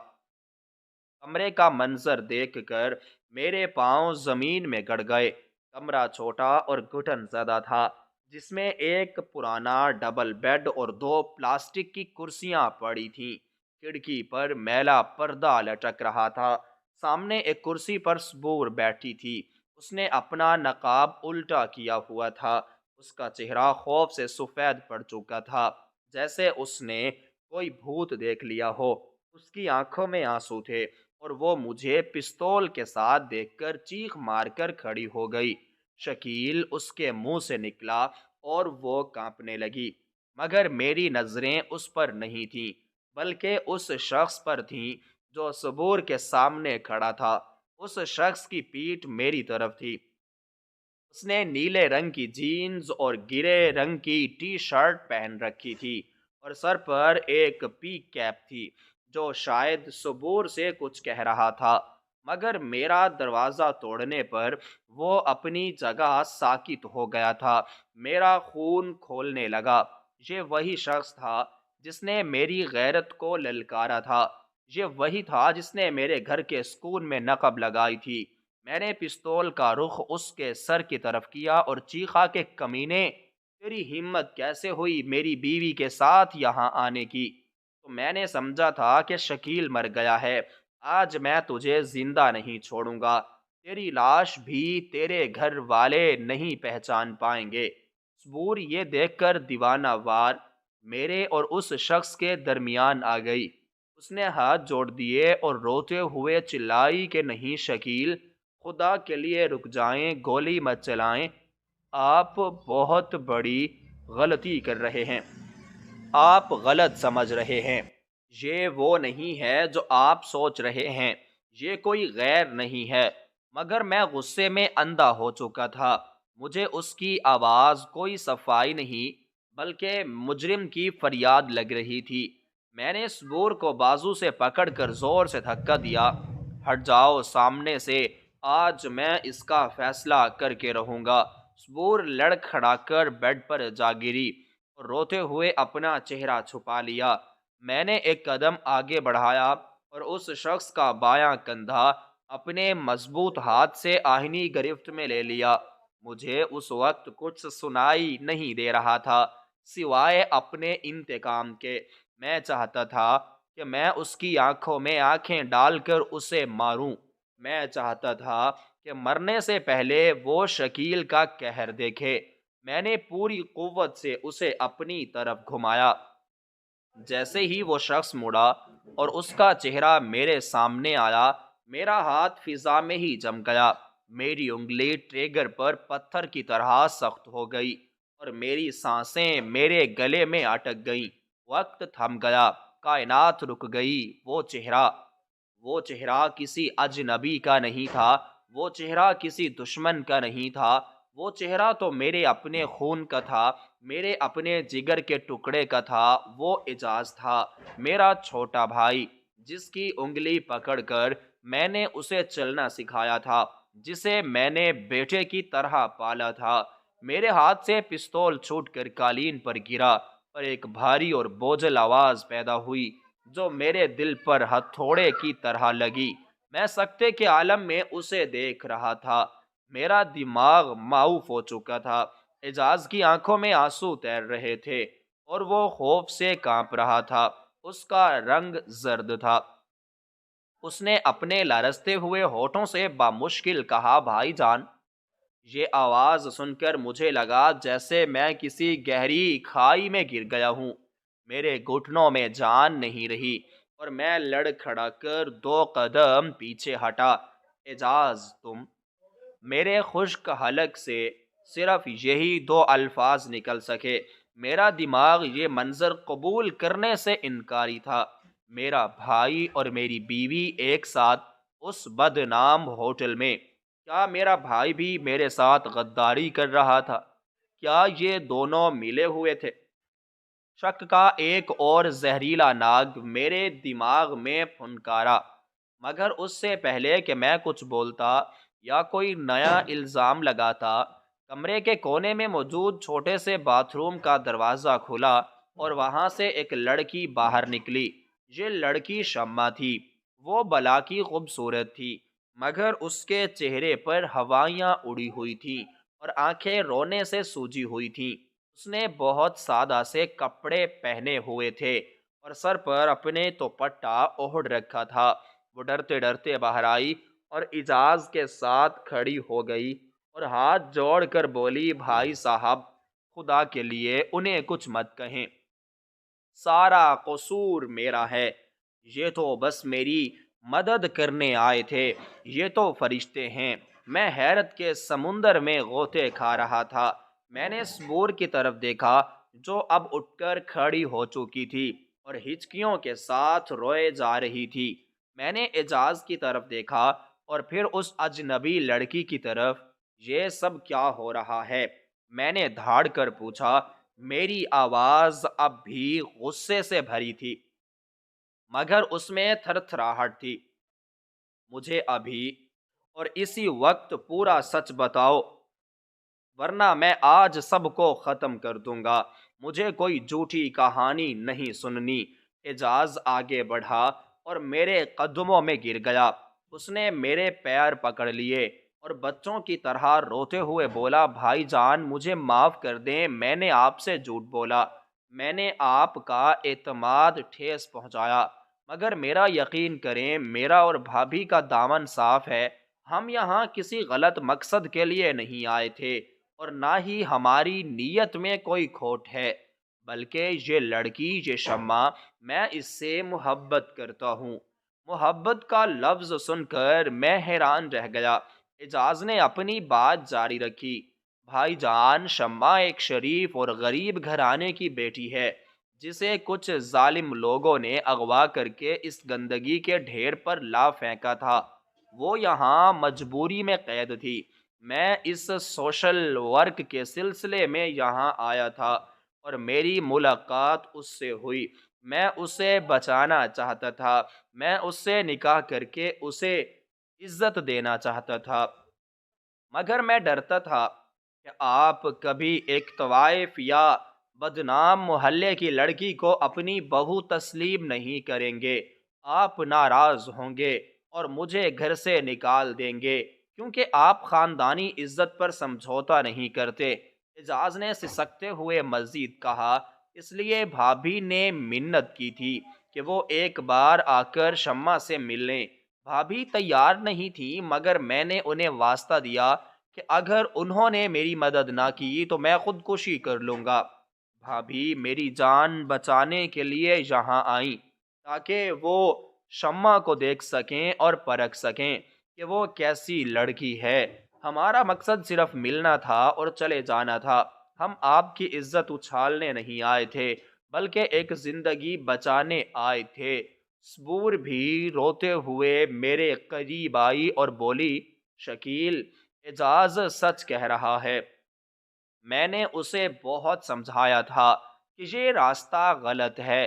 کمرے کا منظر دیکھ کر میرے پاؤں زمین میں گڑ گئے۔ کمرہ چھوٹا اور گھٹن زدہ تھا، جس میں ایک پرانا ڈبل بیڈ اور دو پلاسٹک کی کرسیاں پڑی تھیں۔ کھڑکی پر میلا پردہ لٹک رہا تھا۔ سامنے ایک کرسی پر صبور بیٹھی تھی۔ اس نے اپنا نقاب الٹا کیا ہوا تھا۔ اس کا چہرہ خوف سے سفید پڑ چکا تھا، جیسے اس نے کوئی بھوت دیکھ لیا ہو۔ اس کی آنکھوں میں آنسو تھے اور وہ مجھے پستول کے ساتھ دیکھ کر چیخ مار کر کھڑی ہو گئی۔ شکیل اس کے منہ سے نکلا اور وہ کانپنے لگی، مگر میری نظریں اس پر نہیں تھیں، بلکہ اس شخص پر تھیں جو صبور کے سامنے کھڑا تھا۔ اس شخص کی پیٹھ میری طرف تھی۔ اس نے نیلے رنگ کی جینز اور گرے رنگ کی ٹی شرٹ پہن رکھی تھی اور سر پر ایک پی کیپ تھی، جو شاید صبور سے کچھ کہہ رہا تھا، مگر میرا دروازہ توڑنے پر وہ اپنی جگہ ساکت ہو گیا تھا۔ میرا خون کھولنے لگا۔ یہ وہی شخص تھا جس نے میری غیرت کو للکارا تھا۔ یہ وہی تھا جس نے میرے گھر کے سکون میں نقب لگائی تھی۔ میں نے پستول کا رخ اس کے سر کی طرف کیا اور چیخا کہ کمینے، تیری ہمت کیسے ہوئی میری بیوی کے ساتھ یہاں آنے کی؟ تو میں نے سمجھا تھا کہ شکیل مر گیا ہے۔ آج میں تجھے زندہ نہیں چھوڑوں گا۔ تیری لاش بھی تیرے گھر والے نہیں پہچان پائیں گے۔ صبور یہ دیکھ کر دیوانہ وار میرے اور اس شخص کے درمیان آ گئی۔ اس نے ہاتھ جوڑ دیے اور روتے ہوئے چلائی کہ نہیں شکیل، خدا کے لیے رک جائیں، گولی مت چلائیں۔ آپ بہت بڑی غلطی کر رہے ہیں۔ آپ غلط سمجھ رہے ہیں۔ یہ وہ نہیں ہے جو آپ سوچ رہے ہیں۔ یہ کوئی غیر نہیں ہے۔ مگر میں غصے میں اندھا ہو چکا تھا۔ مجھے اس کی آواز کوئی صفائی نہیں، بلکہ مجرم کی فریاد لگ رہی تھی۔ میں نے صبور کو بازو سے پکڑ کر زور سے دھکا دیا۔ ہٹ جاؤ سامنے سے، آج میں اس کا فیصلہ کر کے رہوں گا۔ صبور لڑکھڑا کر بیڈ پر جا گری اور روتے ہوئے اپنا چہرہ چھپا لیا۔ میں نے ایک قدم آگے بڑھایا اور اس شخص کا بایاں کندھا اپنے مضبوط ہاتھ سے آہنی گرفت میں لے لیا۔ مجھے اس وقت کچھ سنائی نہیں دے رہا تھا سوائے اپنے انتقام کے۔ میں چاہتا تھا کہ میں اس کی آنکھوں میں آنکھیں ڈال کر اسے ماروں۔ میں چاہتا تھا کہ مرنے سے پہلے وہ شکیل کا قہر دیکھے۔ میں نے پوری قوت سے اسے اپنی طرف گھمایا۔ جیسے ہی وہ شخص مڑا اور اس کا چہرہ میرے سامنے آیا، میرا ہاتھ فضا میں ہی جم گیا۔ میری انگلی ٹریگر پر پتھر کی طرح سخت ہو گئی اور میری سانسیں میرے گلے میں اٹک گئیں۔ وقت تھم گیا، کائنات رک گئی۔ وہ چہرہ کسی اجنبی کا نہیں تھا، وہ چہرہ کسی دشمن کا نہیں تھا، وہ چہرہ تو میرے اپنے خون کا تھا، میرے اپنے جگر کے ٹکڑے کا تھا۔ وہ اعجاز تھا، میرا چھوٹا بھائی، جس کی انگلی پکڑ کر میں نے اسے چلنا سکھایا تھا، جسے میں نے بیٹے کی طرح پالا تھا۔ میرے ہاتھ سے پستول چھوٹ کر قالین پر گرا اور ایک بھاری اور بوجھل آواز پیدا ہوئی جو میرے دل پر ہتھوڑے کی طرح لگی۔ میں سکتے کے عالم میں اسے دیکھ رہا تھا۔ میرا دماغ معاف ہو چکا تھا۔ اعجاز کی آنکھوں میں آنسو تیر رہے تھے اور وہ خوف سے کانپ رہا تھا۔ اس کا رنگ زرد تھا۔ اس نے اپنے لرزتے ہوئے ہونٹوں سے بامشکل کہا، بھائی جان۔ یہ آواز سن کر مجھے لگا جیسے میں کسی گہری کھائی میں گر گیا ہوں۔ میرے گھٹنوں میں جان نہیں رہی اور میں لڑکھڑا کر 2 قدم پیچھے ہٹا۔ اعجاز، تم؟ میرے خشک حلق سے صرف یہی 2 الفاظ نکل سکے۔ میرا دماغ یہ منظر قبول کرنے سے انکاری تھا۔ میرا بھائی اور میری بیوی ایک ساتھ اس بدنام ہوٹل میں، کیا میرا بھائی بھی میرے ساتھ غداری کر رہا تھا؟ کیا یہ دونوں ملے ہوئے تھے؟ شک کا ایک اور زہریلا ناگ میرے دماغ میں پھنکارا، مگر اس سے پہلے کہ میں کچھ بولتا یا کوئی نیا الزام لگاتا، کمرے کے کونے میں موجود چھوٹے سے باتھ روم کا دروازہ کھلا اور وہاں سے ایک لڑکی باہر نکلی۔ یہ لڑکی شمع تھی۔ وہ بلا کی خوبصورت تھی، مگر اس کے چہرے پر ہوائیاں اڑی ہوئی تھیں اور آنکھیں رونے سے سوجی ہوئی تھیں۔ اس نے بہت سادہ سے کپڑے پہنے ہوئے تھے اور سر پر اپنے دوپٹہ اوڑھ رکھا تھا۔ وہ ڈرتے ڈرتے باہر آئی اور اعجاز کے ساتھ کھڑی ہو گئی اور ہاتھ جوڑ کر بولی، بھائی صاحب، خدا کے لیے انہیں کچھ مت کہیں، سارا قصور میرا ہے، یہ تو بس میری مدد کرنے آئے تھے، یہ تو فرشتے ہیں۔ میں حیرت کے سمندر میں غوطے کھا رہا تھا۔ میں نے سبور کی طرف دیکھا جو اب اٹھ کر کھڑی ہو چکی تھی اور ہچکیوں کے ساتھ روئے جا رہی تھی۔ میں نے اعجاز کی طرف دیکھا اور پھر اس اجنبی لڑکی کی طرف۔ یہ سب کیا ہو رہا ہے؟ میں نے دھاڑ کر پوچھا۔ میری آواز اب بھی غصے سے بھری تھی، مگر اس میں تھر تھراہٹ تھی۔ مجھے ابھی اور اسی وقت پورا سچ بتاؤ، ورنہ میں آج سب کو ختم کر دوں گا۔ مجھے کوئی جھوٹی کہانی نہیں سننی۔ اعجاز آگے بڑھا اور میرے قدموں میں گر گیا۔ اس نے میرے پیر پکڑ لیے اور بچوں کی طرح روتے ہوئے بولا، بھائی جان، مجھے معاف کر دیں، میں نے آپ سے جھوٹ بولا، میں نے آپ کا اعتماد ٹھیس پہنچایا، مگر میرا یقین کریں، میرا اور بھابھی کا دامن صاف ہے۔ ہم یہاں کسی غلط مقصد کے لیے نہیں آئے تھے اور نہ ہی ہماری نیت میں کوئی کھوٹ ہے، بلکہ یہ لڑکی، یہ شمع، میں اس سے محبت کرتا ہوں۔ محبت کا لفظ سن کر میں حیران رہ گیا۔ اعجاز نے اپنی بات جاری رکھی، بھائی جان، شمع ایک شریف اور غریب گھرانے کی بیٹی ہے جسے کچھ ظالم لوگوں نے اغوا کر کے اس گندگی کے ڈھیر پر لا پھینکا تھا۔ وہ یہاں مجبوری میں قید تھی۔ میں اس سوشل ورک کے سلسلے میں یہاں آیا تھا اور میری ملاقات اس سے ہوئی۔ میں اسے بچانا چاہتا تھا، میں اس سے نکاح کر کے اسے عزت دینا چاہتا تھا، مگر میں ڈرتا تھا کہ آپ کبھی ایک طوائف یا بدنام محلے کی لڑکی کو اپنی بہو تسلیم نہیں کریں گے۔ آپ ناراض ہوں گے اور مجھے گھر سے نکال دیں گے، کیونکہ آپ خاندانی عزت پر سمجھوتا نہیں کرتے۔ اعجاز نے سسکتے ہوئے مزید کہا، اس لیے بھابھی نے منت کی تھی کہ وہ ایک بار آ کر شمع سے مل لیں۔ بھابھی تیار نہیں تھی، مگر میں نے انہیں واسطہ دیا کہ اگر انہوں نے میری مدد نہ کی تو میں خودکشی کر لوں گا۔ بھابھی میری جان بچانے کے لیے یہاں آئیں تاکہ وہ شمع کو دیکھ سکیں اور پرکھ سکیں کہ وہ کیسی لڑکی ہے۔ ہمارا مقصد صرف ملنا تھا اور چلے جانا تھا۔ ہم آپ کی عزت اچھالنے نہیں آئے تھے، بلکہ ایک زندگی بچانے آئے تھے۔ سبور بھی روتے ہوئے میرے قریب آئی اور بولی، شکیل، اعجاز سچ کہہ رہا ہے۔ میں نے اسے بہت سمجھایا تھا کہ یہ راستہ غلط ہے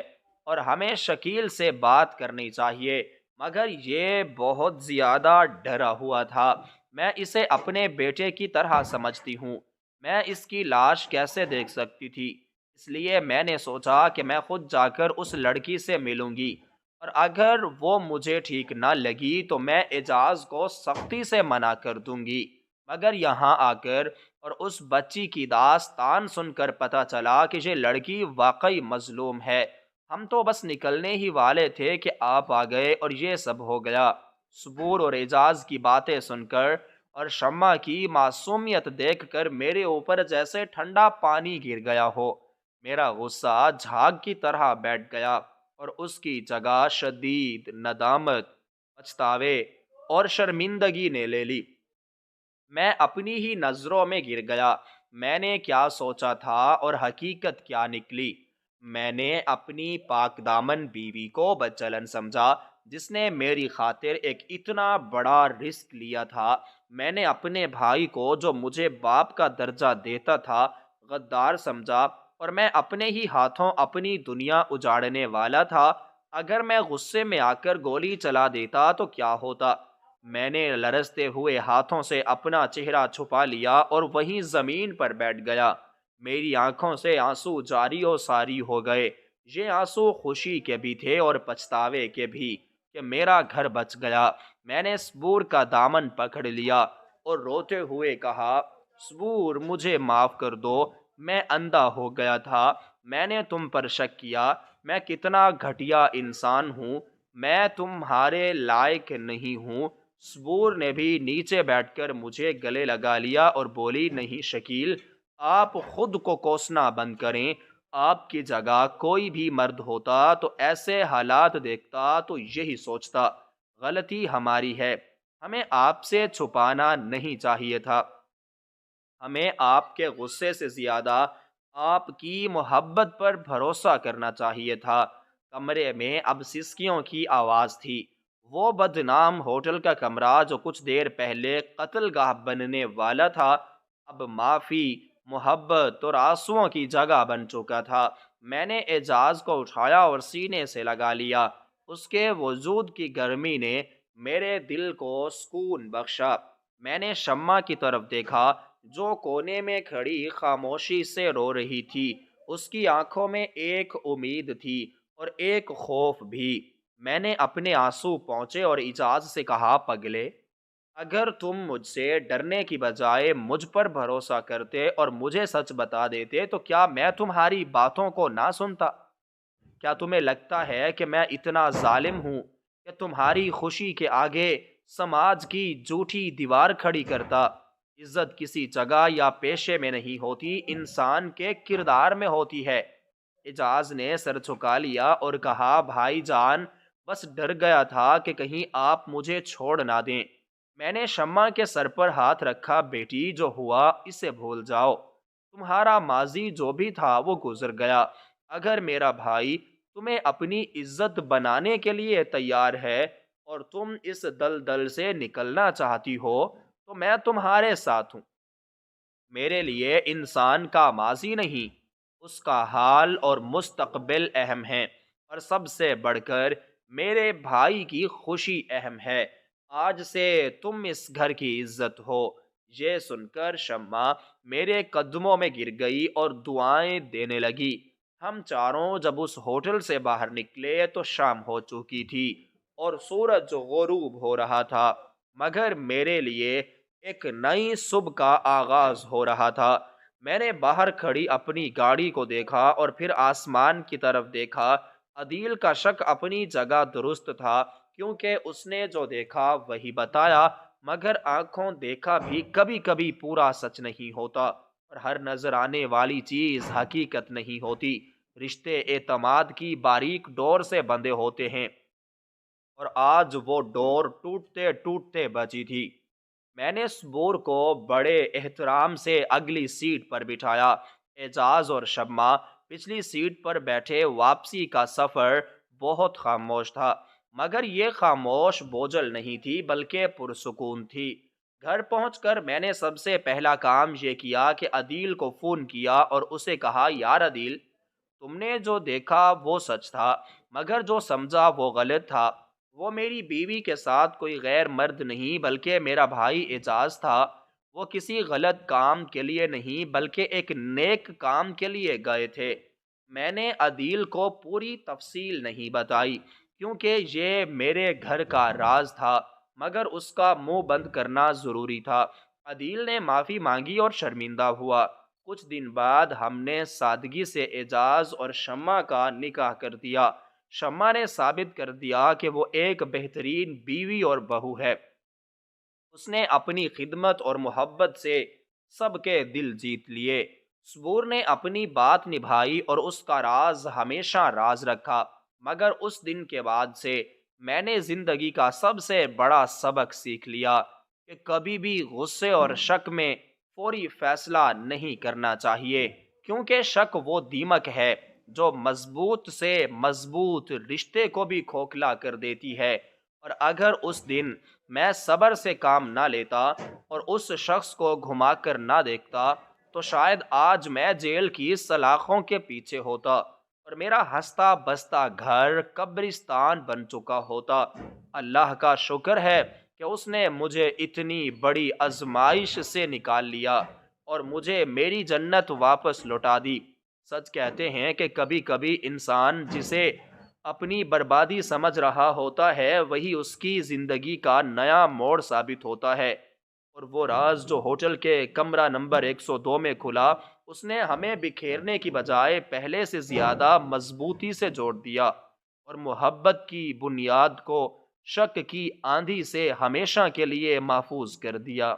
اور ہمیں شکیل سے بات کرنی چاہیے، مگر یہ بہت زیادہ ڈرا ہوا تھا۔ میں اسے اپنے بیٹے کی طرح سمجھتی ہوں، میں اس کی لاش کیسے دیکھ سکتی تھی؟ اس لیے میں نے سوچا کہ میں خود جا کر اس لڑکی سے ملوں گی، اور اگر وہ مجھے ٹھیک نہ لگی تو میں اعجاز کو سختی سے منع کر دوں گی۔ مگر یہاں آ کر اور اس بچی کی داستان سن کر پتہ چلا کہ یہ لڑکی واقعی مظلوم ہے۔ ہم تو بس نکلنے ہی والے تھے کہ آپ آ گئے اور یہ سب ہو گیا۔ سبور اور اعجاز کی باتیں سن کر اور شمع کی معصومیت دیکھ کر میرے اوپر جیسے ٹھنڈا پانی گر گیا ہو۔ میرا غصہ جھاگ کی طرح بیٹھ گیا اور اس کی جگہ شدید ندامت، پچھتاوے اور شرمندگی نے لے لی۔ میں اپنی ہی نظروں میں گر گیا۔ میں نے کیا سوچا تھا اور حقیقت کیا نکلی؟ میں نے اپنی پاک دامن بیوی کو بدچلن سمجھا، جس نے میری خاطر ایک اتنا بڑا رسک لیا تھا۔ میں نے اپنے بھائی کو جو مجھے باپ کا درجہ دیتا تھا غدار سمجھا، اور میں اپنے ہی ہاتھوں اپنی دنیا اجاڑنے والا تھا۔ اگر میں غصے میں آ کر گولی چلا دیتا تو کیا ہوتا؟ میں نے لرزتے ہوئے ہاتھوں سے اپنا چہرہ چھپا لیا اور وہیں زمین پر بیٹھ گیا۔ میری آنکھوں سے آنسو جاری و ساری ہو گئے۔ یہ آنسو خوشی کے بھی تھے اور پچھتاوے کے بھی کہ میرا گھر بچ گیا۔ میں نے صبور کا دامن پکڑ لیا اور روتے ہوئے کہا، صبور مجھے معاف کر دو، میں اندھا ہو گیا تھا، میں نے تم پر شک کیا، میں کتنا گھٹیا انسان ہوں، میں تمہارے لائق نہیں ہوں۔ صبور نے بھی نیچے بیٹھ کر مجھے گلے لگا لیا اور بولی، نہیں شکیل، آپ خود کو کوسنا بند کریں۔ آپ کی جگہ کوئی بھی مرد ہوتا تو ایسے حالات دیکھتا تو یہی سوچتا، غلطی ہماری ہے، ہمیں آپ سے چھپانا نہیں چاہیے تھا، ہمیں آپ کے غصے سے زیادہ آپ کی محبت پر بھروسہ کرنا چاہیے تھا۔ کمرے میں اب سسکیوں کی آواز تھی۔ وہ بدنام ہوٹل کا کمرہ جو کچھ دیر پہلے قتل گاہ بننے والا تھا، اب معافی، محبت اور آنسوؤں کی جگہ بن چکا تھا۔ میں نے اعجاز کو اٹھایا اور سینے سے لگا لیا۔ اس کے وجود کی گرمی نے میرے دل کو سکون بخشا۔ میں نے شمع کی طرف دیکھا جو کونے میں کھڑی خاموشی سے رو رہی تھی۔ اس کی آنکھوں میں ایک امید تھی اور ایک خوف بھی۔ میں نے اپنے آنسو پہنچے اور اعجاز سے کہا، پگلے، اگر تم مجھ سے ڈرنے کی بجائے مجھ پر بھروسہ کرتے اور مجھے سچ بتا دیتے تو کیا میں تمہاری باتوں کو نہ سنتا؟ کیا تمہیں لگتا ہے کہ میں اتنا ظالم ہوں کہ تمہاری خوشی کے آگے سماج کی جھوٹی دیوار کھڑی کرتا؟ عزت کسی جگہ یا پیشے میں نہیں ہوتی، انسان کے کردار میں ہوتی ہے۔ اعجاز نے سر جھکا لیا اور کہا، بھائی جان، بس ڈر گیا تھا کہ کہیں آپ مجھے چھوڑ نہ دیں۔ میں نے شمع کے سر پر ہاتھ رکھا، بیٹی، جو ہوا اسے بھول جاؤ، تمہارا ماضی جو بھی تھا وہ گزر گیا۔ اگر میرا بھائی تمہیں اپنی عزت بنانے کے لیے تیار ہے اور تم اس دلدل سے نکلنا چاہتی ہو تو میں تمہارے ساتھ ہوں۔ میرے لیے انسان کا ماضی نہیں، اس کا حال اور مستقبل اہم ہے، اور سب سے بڑھ کر میرے بھائی کی خوشی اہم ہے۔ آج سے تم اس گھر کی عزت ہو۔ یہ سن کر شمع میرے قدموں میں گر گئی اور دعائیں دینے لگی۔ ہم چاروں جب اس ہوٹل سے باہر نکلے تو شام ہو چکی تھی اور سورج غروب ہو رہا تھا، مگر میرے لیے ایک نئی صبح کا آغاز ہو رہا تھا۔ میں نے باہر کھڑی اپنی گاڑی کو دیکھا اور پھر آسمان کی طرف دیکھا۔ عدیل کا شک اپنی جگہ درست تھا، کیونکہ اس نے جو دیکھا وہی بتایا، مگر آنکھوں دیکھا بھی کبھی کبھی پورا سچ نہیں ہوتا، اور ہر نظر آنے والی چیز حقیقت نہیں ہوتی۔ رشتے اعتماد کی باریک ڈور سے بندھے ہوتے ہیں، اور آج وہ ڈور ٹوٹتے ٹوٹتے بچی تھی۔ میں نے صبور کو بڑے احترام سے اگلی سیٹ پر بٹھایا۔ اعجاز اور شمع پچھلی سیٹ پر بیٹھے۔ واپسی کا سفر بہت خاموش تھا، مگر یہ خاموش بوجھل نہیں تھی بلکہ پرسکون تھی۔ گھر پہنچ کر میں نے سب سے پہلا کام یہ کیا کہ عدیل کو فون کیا اور اسے کہا، یار عدیل، تم نے جو دیکھا وہ سچ تھا، مگر جو سمجھا وہ غلط تھا۔ وہ میری بیوی کے ساتھ کوئی غیر مرد نہیں بلکہ میرا بھائی اعجاز تھا۔ وہ کسی غلط کام کے لیے نہیں بلکہ ایک نیک کام کے لیے گئے تھے۔ میں نے عدیل کو پوری تفصیل نہیں بتائی کیونکہ یہ میرے گھر کا راز تھا، مگر اس کا منہ بند کرنا ضروری تھا۔ عدیل نے معافی مانگی اور شرمندہ ہوا۔ کچھ دن بعد ہم نے سادگی سے اعجاز اور شمع کا نکاح کر دیا۔ شمع نے ثابت کر دیا کہ وہ ایک بہترین بیوی اور بہو ہے۔ اس نے اپنی خدمت اور محبت سے سب کے دل جیت لیے۔ صبور نے اپنی بات نبھائی اور اس کا راز ہمیشہ راز رکھا، مگر اس دن کے بعد سے میں نے زندگی کا سب سے بڑا سبق سیکھ لیا کہ کبھی بھی غصے اور شک میں فوری فیصلہ نہیں کرنا چاہیے، کیونکہ شک وہ دیمک ہے جو مضبوط سے مضبوط رشتے کو بھی کھوکھلا کر دیتی ہے۔ اور اگر اس دن میں صبر سے کام نہ لیتا اور اس شخص کو گھما کر نہ دیکھتا تو شاید آج میں جیل کی سلاخوں کے پیچھے ہوتا اور میرا ہنستا بستا گھر قبرستان بن چکا ہوتا۔ اللہ کا شکر ہے کہ اس نے مجھے اتنی بڑی آزمائش سے نکال لیا اور مجھے میری جنت واپس لوٹا دی۔ سچ کہتے ہیں کہ کبھی کبھی انسان جسے اپنی بربادی سمجھ رہا ہوتا ہے وہی اس کی زندگی کا نیا موڑ ثابت ہوتا ہے۔ اور وہ راز جو ہوٹل کے کمرہ نمبر 102 میں کھلا، اس نے ہمیں بکھیرنے کی بجائے پہلے سے زیادہ مضبوطی سے جوڑ دیا اور محبت کی بنیاد کو شک کی آندھی سے ہمیشہ کے لیے محفوظ کر دیا۔